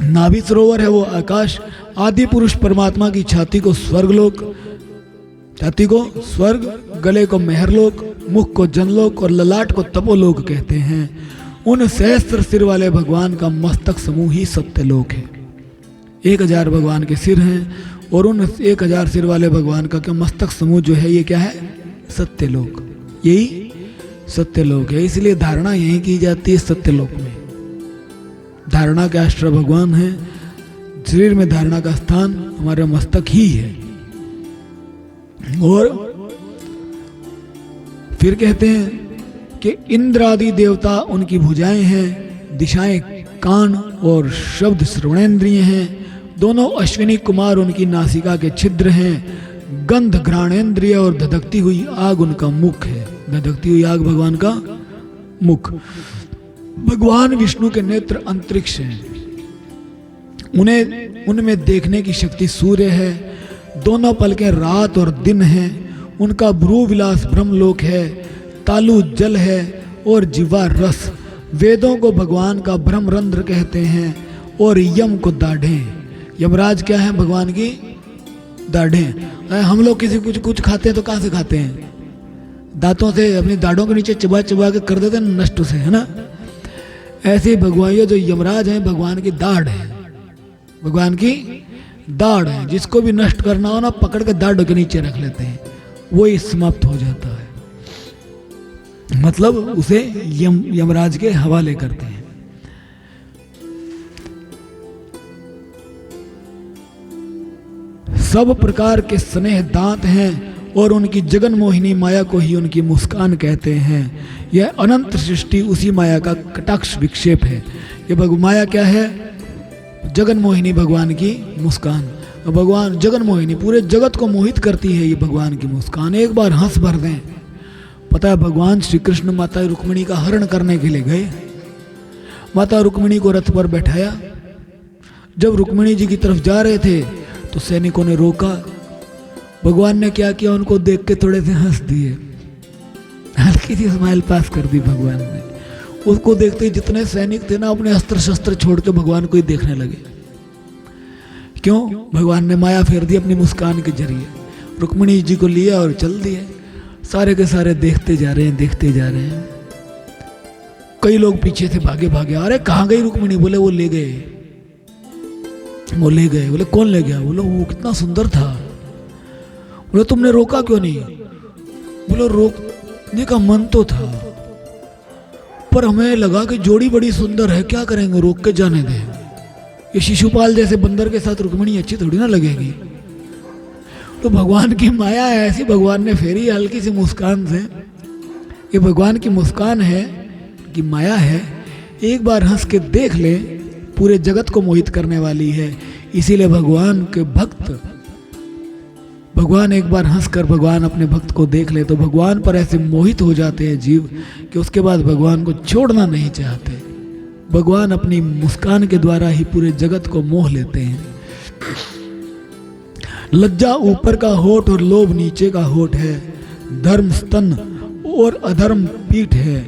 नाभि सरोवर है वो आकाश। आदि पुरुष परमात्मा की छाती को स्वर्गलोक, छाती को स्वर्ग, गले को मेहरलोक, मुख को जनलोक और ललाट को तपोलोक कहते हैं। उन सहस्त्र सिर वाले भगवान का मस्तक समूह ही सत्यलोक है। 1000 भगवान के सिर हैं और उन 1000 सिर वाले भगवान का क्या मस्तक समूह जो है ये क्या है, सत्यलोक। यही सत्यलोक है, इसलिए धारणा यही की जाती है सत्यलोक में। धारणा के आश्रय भगवान है, शरीर में धारणा का स्थान हमारे मस्तक ही है। और फिर कहते हैं कि इंद्र आदि देवता उनकी भुजाएं हैं, दिशाएं कान और शब्द श्रवणेन्द्रिय हैं। दोनों अश्विनी कुमार उनकी नासिका के छिद्र हैं। गंध घ्राणेन्द्रिय और धधकती हुई आग उनका मुख है। धधकती हुई आग भगवान का मुख। भगवान विष्णु के नेत्र अंतरिक्ष हैं, उनमें देखने की शक्ति सूर्य है। दोनों पलकें रात और दिन हैं। उनका भ्रू विलास ब्रह्मलोक है। तालु जल है और जीवा रस। वेदों को भगवान का ब्रह्मरंध्र कहते हैं और यम को दाढ़ें। यमराज क्या है, भगवान की दाढ़ें। हम लोग किसी कुछ खाते हैं तो कहाँ से खाते हैं, दांतों से, अपनी दाढ़ों के नीचे चबा चबा के कर देते हैं नष्ट से, है ना। ऐसे ही भगवान ये जो यमराज हैं भगवान की दाढ़ है, भगवान की दाढ़ है। जिसको भी नष्ट करना हो ना पकड़ के दाढ़ के नीचे रख लेते हैं, वो ही समाप्त हो जाता है, मतलब उसे यमराज के हवाले करते हैं। सब प्रकार के स्नेह दांत हैं और उनकी जगन मोहिनी माया को ही उनकी मुस्कान कहते हैं। यह अनंत सृष्टि उसी माया का कटाक्ष विक्षेप है। ये माया क्या है, जगन मोहिनी भगवान की मुस्कान। भगवान जगन मोहिनी पूरे जगत को मोहित करती है ये भगवान की मुस्कान। एक बार हंस भर दें। पता है भगवान श्री कृष्ण माता रुक्मिणी का हरण करने के लिए गए। माता रुक्मिणी को रथ पर बैठाया। जब रुक्मिणी जी की तरफ जा रहे थे तो सैनिकों ने रोका। भगवान ने क्या किया, उनको देख के थोड़े से हंस दिए, हल्की सी स्माइल पास कर दी भगवान ने। उसको देखते ही जितने सैनिक थे ना अपने अस्त्र शस्त्र छोड़ के भगवान को ही देखने लगे। क्यों, भगवान ने माया फेर दी अपनी मुस्कान के जरिए। रुक्मिणी जी को लिया और चल दिए। सारे के सारे देखते जा रहे हैं, देखते जा रहे हैं। कई लोग पीछे से भागे भागे, अरे कहाँ गई रुक्मिणी? बोले वो ले गए, वो ले गए। बोले कौन ले गया? बोले वो कितना सुंदर था। बोले तुमने रोका क्यों नहीं? बोले रोकने का मन तो था पर हमें लगा कि जोड़ी बड़ी सुंदर है, क्या करेंगे, रोक के जाने दें। ये शिशुपाल जैसे बंदर के साथ रुक्मिणी अच्छी थोड़ी ना लगेगी। तो भगवान की माया है ऐसी, भगवान ने फेरी हल्की सी मुस्कान से। ये भगवान की मुस्कान है कि माया है, एक बार हंस के देख ले, पूरे जगत को मोहित करने वाली है। इसीलिए भगवान के भक्त, भगवान एक बार हंसकर भगवान अपने भक्त को देख ले तो भगवान पर ऐसे मोहित हो जाते हैं जीव कि उसके बाद भगवान को छोड़ना नहीं चाहते। भगवान अपनी मुस्कान के द्वारा ही पूरे जगत को मोह लेते हैं। लज्जा ऊपर का होठ और लोभ नीचे का होठ है। धर्म स्तन और अधर्म पीठ है।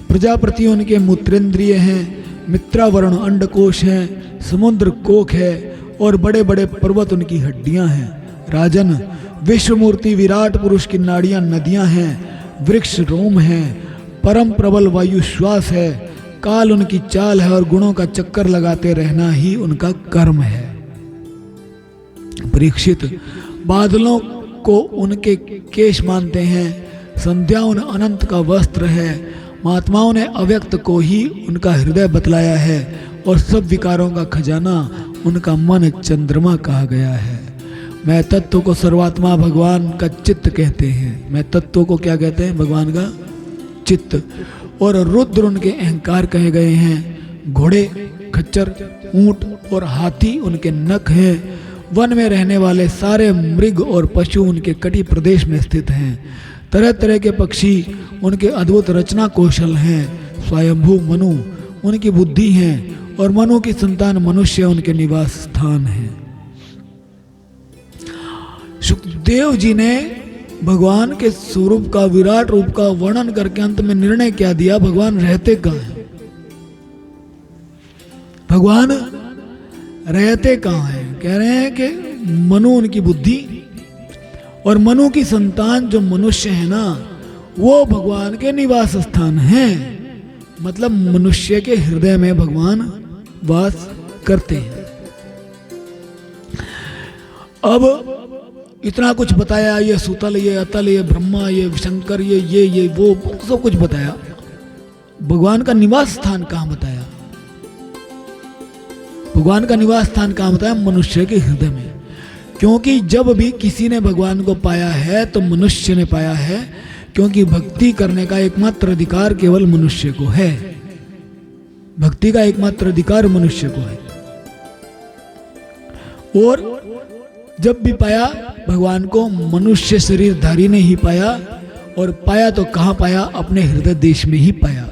प्रजापति उनके मूत्रेंद्रिय हैं। मित्रावर्ण अंडकोश है। समुद्र कोख है और बड़े बड़े पर्वत उनकी हड्डियां हैं। राजन, विश्वमूर्ति विराट पुरुष की नाड़ियां नदियां हैं। वृक्ष रोम है। परम प्रबल वायु श्वास है। काल उनकी चाल है और गुणों का चक्कर लगाते रहना ही उनका कर्म है। परीक्षित, बादलों को उनके केश मानते हैं। संध्या उन अनंत का वस्त्र है। महात्माओं ने अव्यक्त को ही उनका हृदय बतलाया है और सब विकारों का खजाना उनका मन चंद्रमा कहा गया है। मैं तत्व को सर्वात्मा भगवान का चित्त कहते हैं। मैं तत्व को क्या कहते हैं? भगवान का चित्त, और रुद्र उनके अहंकार कहे गए हैं। घोड़े, खच्चर, ऊंट और हाथी उनके नख हैं। वन में रहने वाले सारे मृग और पशु उनके कटी प्रदेश में स्थित हैं। तरह तरह के पक्षी उनके अद्भुत रचना कौशल हैं। स्वयंभू मनु उनकी बुद्धि है और मनु की संतान मनुष्य उनके निवास स्थान है। सुखदेव जी ने भगवान के स्वरूप का, विराट रूप का वर्णन करके अंत में निर्णय क्या दिया, भगवान रहते कहाँ हैं, भगवान रहते कहाँ हैं। कह रहे हैं कि मनु उनकी बुद्धि और मनु की संतान जो मनुष्य है ना, वो भगवान के निवास स्थान है। मतलब मनुष्य के हृदय में भगवान वास करते हैं। अब इतना कुछ बताया, ये सुतल, ये अतल, ये ब्रह्मा, ये शंकर, ये वो सब कुछ बताया। भगवान का निवास स्थान कहाँ बताया? भगवान का निवास स्थान कहाँ बताया? मनुष्य के हृदय में। क्योंकि जब भी किसी ने भगवान को पाया है तो मनुष्य ने पाया है, क्योंकि भक्ति करने का एकमात्र अधिकार केवल मनुष्य को है। भक्ति का एकमात्र अधिकार मनुष्य को है। और जब भी पाया भगवान को, मनुष्य शरीरधारी ने ही पाया, और पाया तो कहाँ पाया? अपने हृदय देश में ही पाया।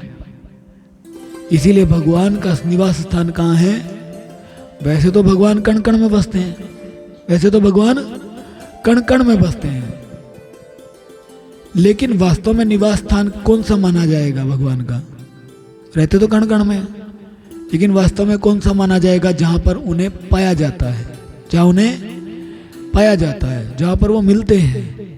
इसीलिए भगवान का निवास स्थान कहाँ है? वैसे तो भगवान कण कण में बसते हैं, वैसे तो भगवान कण कण में बसते हैं, लेकिन वास्तव में निवास स्थान कौन सा माना जाएगा भगवान का? रहते तो कण कण में, लेकिन वास्तव में कौन सा माना जाएगा? जहां पर उन्हें पाया जाता है, जहां उन्हें पाया जाता है, जहां पर वो मिलते हैं।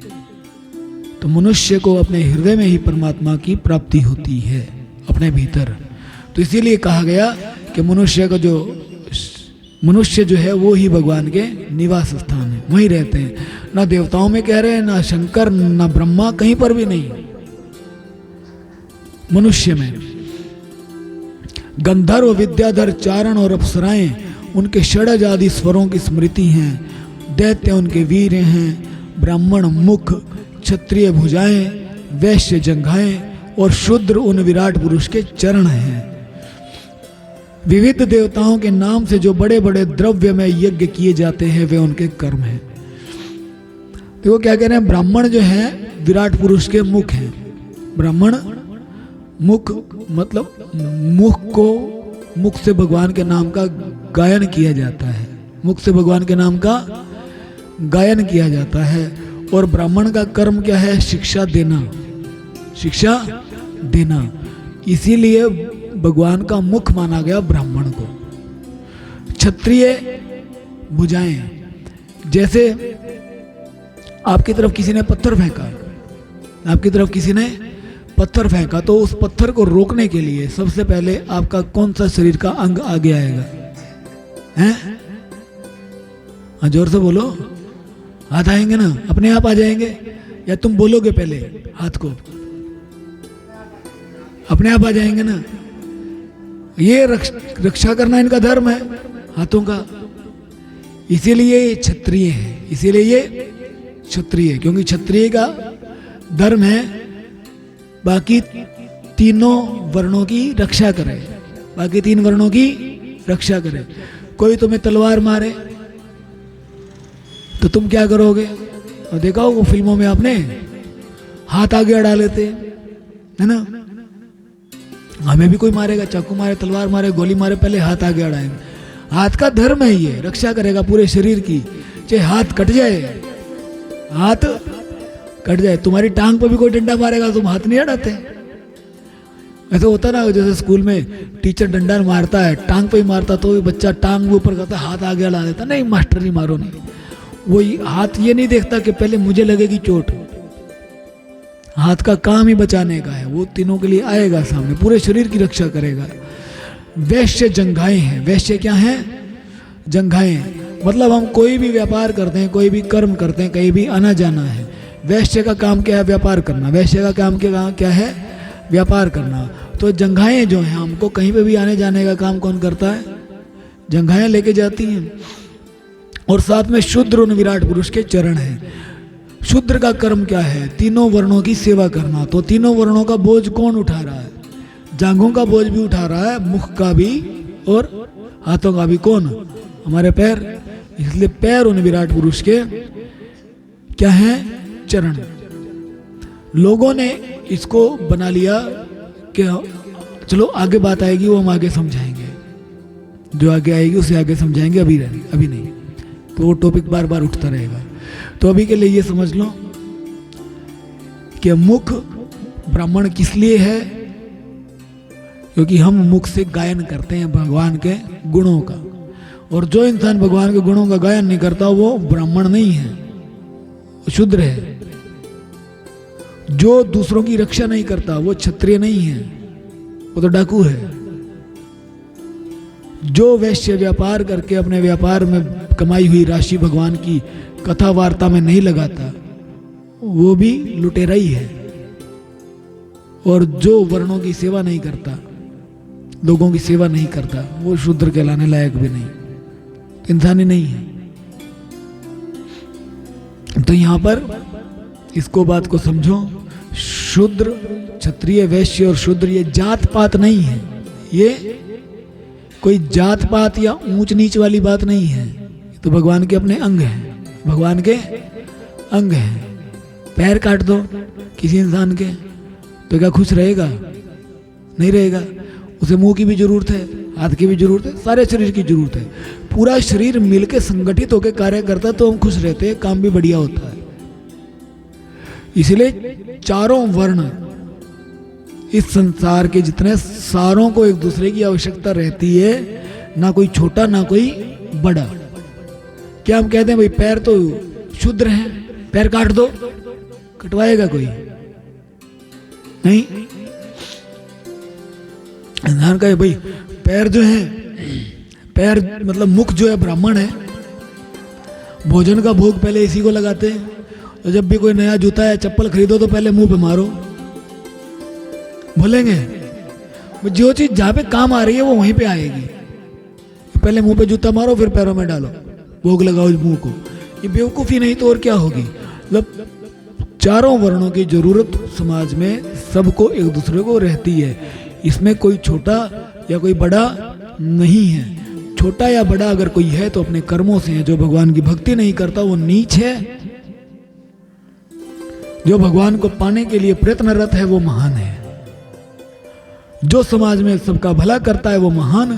तो मनुष्य को अपने हृदय में ही परमात्मा की प्राप्ति होती है, अपने भीतर। तो इसीलिए कहा गया कि मनुष्य जो है वो ही भगवान के निवास स्थान है, वहीं रहते हैं। ना देवताओं में कह रहे हैं, ना शंकर, ना ब्रह्मा, कहीं पर भी नहीं, मनुष्य में। गंधर्व, विद्याधर, चारण और अप्सराएं उनके षडज आदि स्वरों की स्मृति हैं। दैत्य उनके वीर हैं। ब्राह्मण मुख, क्षत्रिय भुजाएं, वैश्य जंघाएं और शूद्र उन विराट पुरुष के चरण हैं। विविध देवताओं के नाम से जो बड़े बड़े द्रव्य में यज्ञ किए जाते हैं वे उनके कर्म हैं। देखो क्या कह रहे हैं, ब्राह्मण जो है विराट पुरुष के मुख हैं। ब्राह्मण मुख मतलब मुख से भगवान के नाम का गायन किया जाता है, मुख से भगवान के नाम का गायन किया जाता है। और ब्राह्मण का कर्म क्या है? शिक्षा देना, शिक्षा देना। इसीलिए भगवान का मुख माना गया ब्राह्मण को। क्षत्रिय भुजाएं, जैसे आपकी तरफ किसी ने पत्थर फेंका, आपकी तरफ किसी ने पत्थर फेंका, तो उस पत्थर को रोकने के लिए सबसे पहले आपका कौन सा शरीर का अंग आगे आएगा? हैं? हाँ, जोर से बोलो। हाथ आएंगे ना, अपने आप आ जाएंगे, या तुम बोलोगे पहले हाथ को? अपने आप आ जाएंगे ना। ये रक्षा करना इनका धर्म है, हाथों का। इसीलिए ये क्षत्रिय है, इसीलिए ये क्षत्रिय, क्योंकि क्षत्रिय का धर्म है बाकी तीनों वर्णों की रक्षा करे, बाकी तीन वर्णों की रक्षा करे। कोई तुम्हें तलवार मारे तो तुम क्या करोगे? और देखा हो वो फिल्मों में आपने, हाथ आगे अड़ा लेते है ना। हमें भी कोई मारेगा, चाकू मारे, तलवार मारे, गोली मारे, पहले हाथ आगे अड़ाएंगे। हाथ का धर्म है, ये रक्षा करेगा पूरे शरीर की। चाहे हाथ कट जाए, हाथ कट जाए, तुम्हारी टांग पर भी कोई डंडा मारेगा, तुम हाथ नहीं अड़ाते? ऐसा होता ना, जैसे स्कूल में टीचर डंडा मारता है, टांग पे ही मारता, तो बच्चा टांग ऊपर करता, हाथ आगे अड़ा देता, नहीं मास्टर नहीं मारो नहीं। वो हाथ ये नहीं देखता कि पहले मुझे लगेगी चोट, हाथ का काम ही बचाने का है। वो तीनों के लिए आएगा सामने, पूरे शरीर की रक्षा करेगा। वैश्य जंघाएं हैं। वैश्य क्या हैं? जंघाएं, मतलब हम कोई भी व्यापार करते हैं, कोई भी कर्म करते हैं, कहीं भी आना जाना है, वैश्य का काम क्या है? व्यापार करना। वैश्य का काम क्या है? व्यापार करना। तो जंघाएं जो हैं, हमको कहीं पे भी आने जाने का काम कौन करता है? जंघाएं लेके जाती हैं। और साथ में शूद्र उन विराट पुरुष के चरण हैं। शूद्र का कर्म क्या है? तीनों वर्णों की सेवा करना। तो तीनों वर्णों का बोझ कौन उठा रहा है? जांघों का बोझ भी उठा रहा है, मुख का भी और हाथों का भी। कौन? हमारे पैर। इसलिए पैर उन विराट पुरुष के क्या है? चरण। लोगों ने इसको बना लिया कि चलो आगे बात आएगी, वो हम आगे समझाएंगे, जो आगे आएगी उसे आगे समझाएंगे, अभी नहीं। तो वो टॉपिक बार बार उठता रहेगा। तो अभी के लिए ये समझ लो कि मुख ब्राह्मण किस लिए है? क्योंकि हम मुख से गायन करते हैं भगवान के गुणों का, और जो इंसान भगवान के गुणों का गायन नहीं करता वो ब्राह्मण नहीं है, वो शूद्र है। जो दूसरों की रक्षा नहीं करता वो क्षत्रिय नहीं है, वो तो डाकू है। जो वैश्य व्यापार करके अपने व्यापार में कमाई हुई राशि भगवान की कथा वार्ता में नहीं लगाता वो भी लुटेरा ही है। और जो वर्णों की सेवा नहीं करता, लोगों की सेवा नहीं करता, वो शूद्र कहलाने लायक भी नहीं, इंसान ही नहीं है। तो यहां पर इसको बात को समझो। शूद्र, क्षत्रिय, वैश्य और शूद्र ये जात पात नहीं है, ये कोई जात पात या ऊंच नीच वाली बात नहीं है। तो भगवान के अपने अंग हैं, भगवान के अंग हैं। पैर काट दो किसी इंसान के तो क्या खुश रहेगा? नहीं रहेगा। उसे मुंह की भी जरूरत है, हाथ की भी जरूरत है, सारे शरीर की जरूरत है। पूरा शरीर मिलके संगठित होकर कार्य करता है तो हम खुश रहते हैं, काम भी बढ़िया होता है। इसलिए चारों वर्ण इस संसार के जितने सारों को एक दूसरे की आवश्यकता रहती है, ना कोई छोटा ना कोई बड़ा। क्या हम कहते हैं भाई पैर तो शूद्र हैं, पैर काट दो, कटवाएगा कोई? नहीं। इंसान का भाई पैर जो है, पैर मतलब मुख जो है ब्राह्मण है, भोजन का भोग पहले इसी को लगाते हैं। तो जब भी कोई नया जूता या चप्पल खरीदो तो पहले मुंह पे मारो, बोलेंगे जो चीज जहां पे काम आ रही है वो वहीं पे आएगी। पहले मुंह पे जूता मारो फिर पैरों में डालो, भोग लगाओ इस मुंह को। ये बेवकूफी नहीं तो और क्या होगी? मतलब चारों वर्णों की जरूरत समाज में सबको एक दूसरे को रहती है। इसमें कोई छोटा या कोई बड़ा नहीं है। छोटा या बड़ा अगर कोई है तो अपने कर्मों से है। जो भगवान की भक्ति नहीं करता वो नीच है, जो भगवान को पाने के लिए प्रयत्नरत है वो महान है। जो समाज में सबका भला करता है वो महान,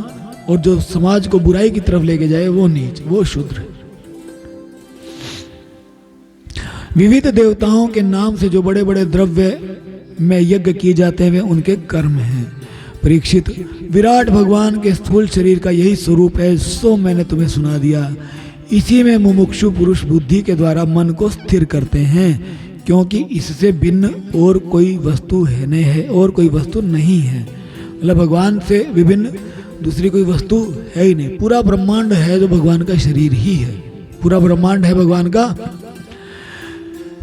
और जो समाज को बुराई की तरफ लेके जाए वो नीच, वो शूद्र। विविध देवताओं के नाम से जो बड़े बड़े द्रव्य में यज्ञ किए जाते हैं वे उनके कर्म हैं। परीक्षित, विराट भगवान के स्थूल शरीर का यही स्वरूप है, सो मैंने तुम्हें सुना दिया। इसी में मुमुक्षु पुरुष बुद्धि के द्वारा मन को स्थिर करते हैं, क्योंकि इससे भिन्न और कोई वस्तु है नहीं है, और कोई वस्तु नहीं है। मतलब भगवान से विभिन्न दूसरी कोई वस्तु है ही नहीं। पूरा ब्रह्मांड है जो भगवान का शरीर ही है। पूरा ब्रह्मांड है भगवान का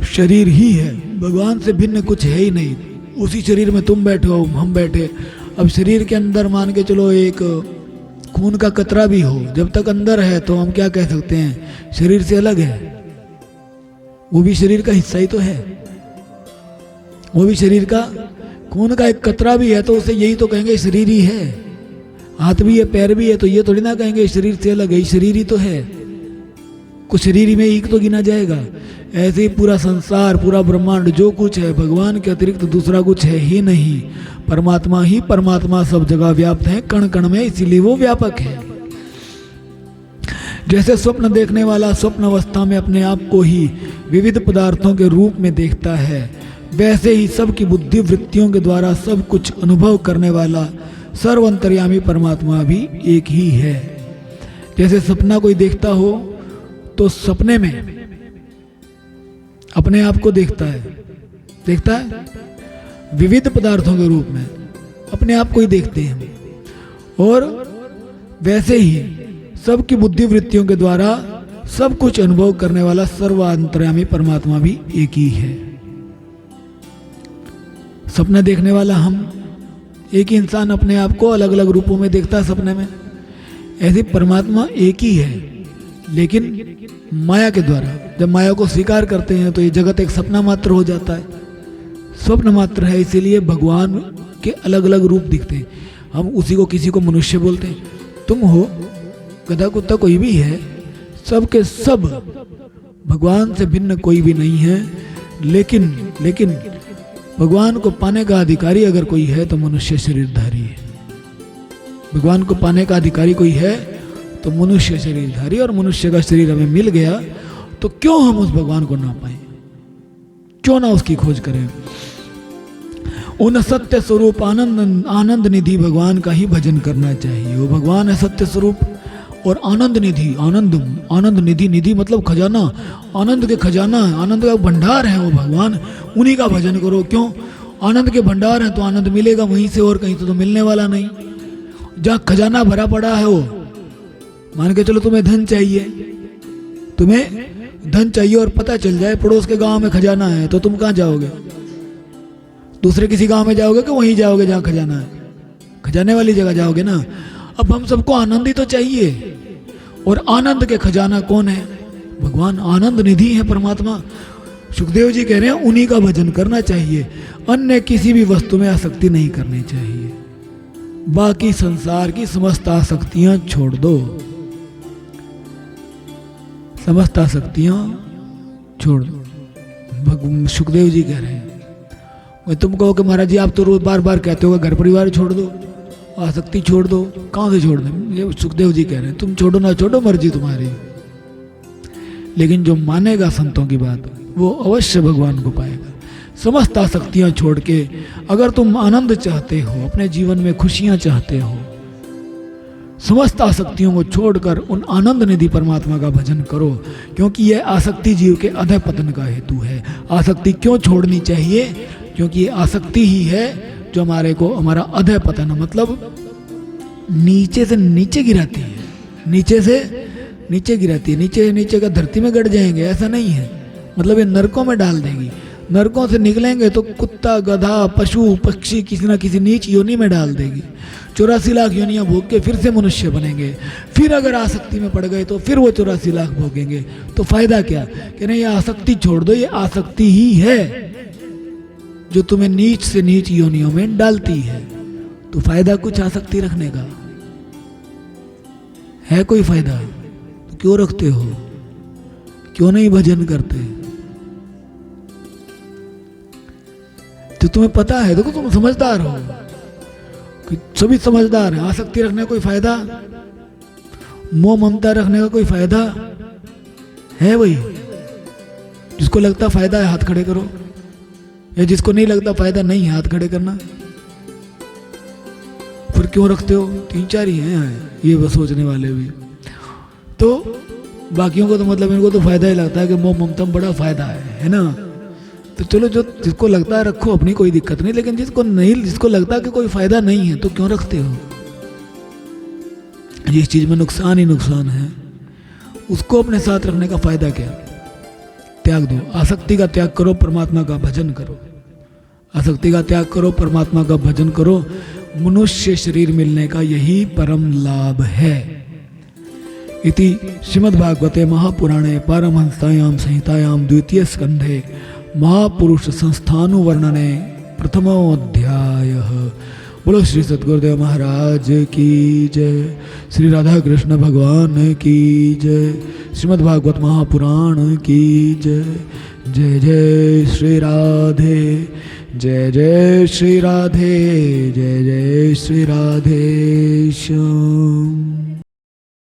शरीर ही है। भगवान से भिन्न कुछ है ही नहीं। उसी शरीर में तुम बैठे हो, हम बैठे। अब शरीर के अंदर मान के चलो एक खून का कतरा भी हो, जब तक अंदर है तो हम क्या कह सकते हैं? शरीर से अलग है। वो भी शरीर का हिस्सा ही तो है। वो भी शरीर का, खून का एक कतरा भी है तो उसे यही तो कहेंगे शरीर ही है। हाथ भी है, पैर भी है, तो ये थोड़ी ना कहेंगे शरीर से अलग है, शरीर ही तो है। कुछ शरीर ही में एक तो गिना जाएगा। ऐसे ही पूरा संसार, पूरा ब्रह्मांड जो कुछ है, भगवान के अतिरिक्त दूसरा कुछ है ही नहीं। परमात्मा ही परमात्मा सब जगह व्याप्त है, कण कण में, इसीलिए वो व्यापक है। जैसे स्वप्न देखने वाला स्वप्न अवस्था में अपने आप को ही विविध पदार्थों के रूप में देखता है, वैसे ही सबकी बुद्धि वृत्तियों के द्वारा सब कुछ अनुभव करने वाला सर्व अंतर्यामी परमात्मा भी एक ही है। जैसे सपना कोई देखता हो तो सपने में अपने आप को देखता है विविध पदार्थों के रूप में, अपने आप को ही देखते हैं। और वैसे ही सबकी बुद्धि वृत्तियों के द्वारा सब कुछ अनुभव करने वाला सर्वांतर्यामी परमात्मा भी एक ही है। सपना देखने वाला हम, एक ही इंसान अपने आप को अलग अलग रूपों में देखता है सपने में। ऐसे परमात्मा एक ही है। लेकिन माया के द्वारा जब माया को स्वीकार करते हैं तो ये जगत एक सपना मात्र हो जाता है, स्वप्न मात्र है। इसीलिए भगवान के अलग अलग रूप दिखते हैं। हम उसी को किसी को मनुष्य बोलते हैं, तुम हो, गधा कुत्ता कोई भी है, सब के सब भगवान से भिन्न कोई भी नहीं है। लेकिन भगवान को पाने का अधिकारी अगर कोई है तो मनुष्य शरीरधारी है। भगवान को पाने का अधिकारी कोई है तो मनुष्य शरीरधारी, और मनुष्य का शरीर हमें मिल गया तो क्यों हम उस भगवान को ना पाएं, क्यों ना उसकी खोज करें। उन सत्य स्वरूप आनंद निधि भगवान का ही भजन करना चाहिए। वो भगवान है सत्य स्वरूप और आनंद निधि। आनंद निधि, निधि मतलब खजाना, आनंद के खजाना, आनंद का भंडार है वो भगवान, उन्हीं का भजन करो। क्यों? आनंद के भंडार है तो आनंद मिलेगा वहीं से, और कहीं तो मिलने वाला नहीं। जहाँ खजाना भरा पड़ा है, वो मान के चलो तुम्हें धन चाहिए और पता चल जाए पड़ोस के गांव में खजाना है, तो तुम कहाँ जाओगे? दूसरे किसी गांव में जाओगे कि वहीं जाओगे जहाँ खजाना है? खजाने वाली जगह जाओगे ना। अब हम सबको आनंद ही तो चाहिए, और आनंद के खजाना कौन है? भगवान आनंद निधि है, परमात्मा। सुखदेव जी कह रहे हैं उन्हीं का भजन करना चाहिए, अन्य किसी भी वस्तु में आसक्ति नहीं करनी चाहिए। बाकी संसार की समस्त आसक्तियां छोड़ दो, समस्त आसक्तियां छोड़ दो। सुखदेव जी कह रहे हैं। मैं तुम कहो कि महाराज जी आप तो रोज बार बार कहते हो घर परिवार छोड़ दो, आसक्ति छोड़ दो, कहाँ से छोड़ दें? ये सुखदेव जी कह रहे हैं तुम छोड़ो ना छोड़ो मर्जी तुम्हारी, लेकिन जो मानेगा संतों की बात वो अवश्य भगवान को पाएगा। समस्त आसक्तियां छोड़ के अगर तुम आनंद चाहते हो, अपने जीवन में खुशियां चाहते हो, समस्त आसक्तियों को छोड़कर उन आनंद निधि परमात्मा का भजन करो, क्योंकि यह आसक्ति जीव के अधः पतन का हेतु है। आसक्ति क्यों छोड़नी चाहिए? क्योंकि ये आसक्ति ही है जो हमारा अधः पतन, मतलब नीचे से नीचे गिराती है, नीचे से नीचे गिराती है। नीचे का धरती में गड़ जाएंगे ऐसा नहीं है, मतलब ये नरकों में डाल देगी। नरकों से निकलेंगे तो कुत्ता, गधा, पशु, पक्षी किसी ना किसी नीच योनि में डाल देगी। 84 लाख योनियां भोग के फिर से मनुष्य बनेंगे। फिर अगर आसक्ति में पड़ गए तो फिर वो 84 लाख भोगेंगे। तो फायदा क्या? कि नहीं, ये आसक्ति छोड़ दो। ये आसक्ति ही है जो तुम्हें नीच से नीच योनियों में डालती है। तो फायदा कुछ आसक्ति रखने का है? कोई फायदा? तो क्यों रखते हो? क्यों नहीं भजन करते? तो तुम्हें पता है, देखो तुम समझदार हो, कि सभी समझदार हैं। आसक्ति रखने का कोई फायदा, मोह ममता रखने का कोई फायदा है? वही जिसको लगता फायदा है हाथ खड़े करो, या जिसको नहीं लगता फायदा नहीं है हाथ खड़े करना। फिर क्यों रखते हो? 3-4 ही हैं ये बस सोचने वाले भी। तो बाकियों को तो मतलब इनको तो फायदा ही लगता है कि मोह ममता में बड़ा फायदा है ना। तो चलो, जो जिसको लगता है रखो, अपनी कोई दिक्कत नहीं, लेकिन जिसको लगता है कि कोई फायदा नहीं है तो क्यों रखते हो? जिस चीज में नुकसान ही नुकसान है उसको अपने साथ रखने का फायदा क्या? त्याग दो। आसक्ति का त्याग करो, परमात्मा का भजन करो। आसक्ति का त्याग करो, परमात्मा का भजन करो। मनुष्य शरीर मिलने का यही परम लाभ है। इति श्रीमद्भागवते महापुराणे पारमहंस्यां संहितायां द्वितीय स्कंधे महापुरुष संस्थानुवर्णने प्रथमोऽध्यायः। बोलो श्री सद्गुरुदेव महाराज की जय, श्री राधा कृष्ण भगवान की जय, श्रीमद्भागवत महापुराण की जय। जय जय श्री राधे, जय जय श्री राधे, जय जय श्री राधे श्याम।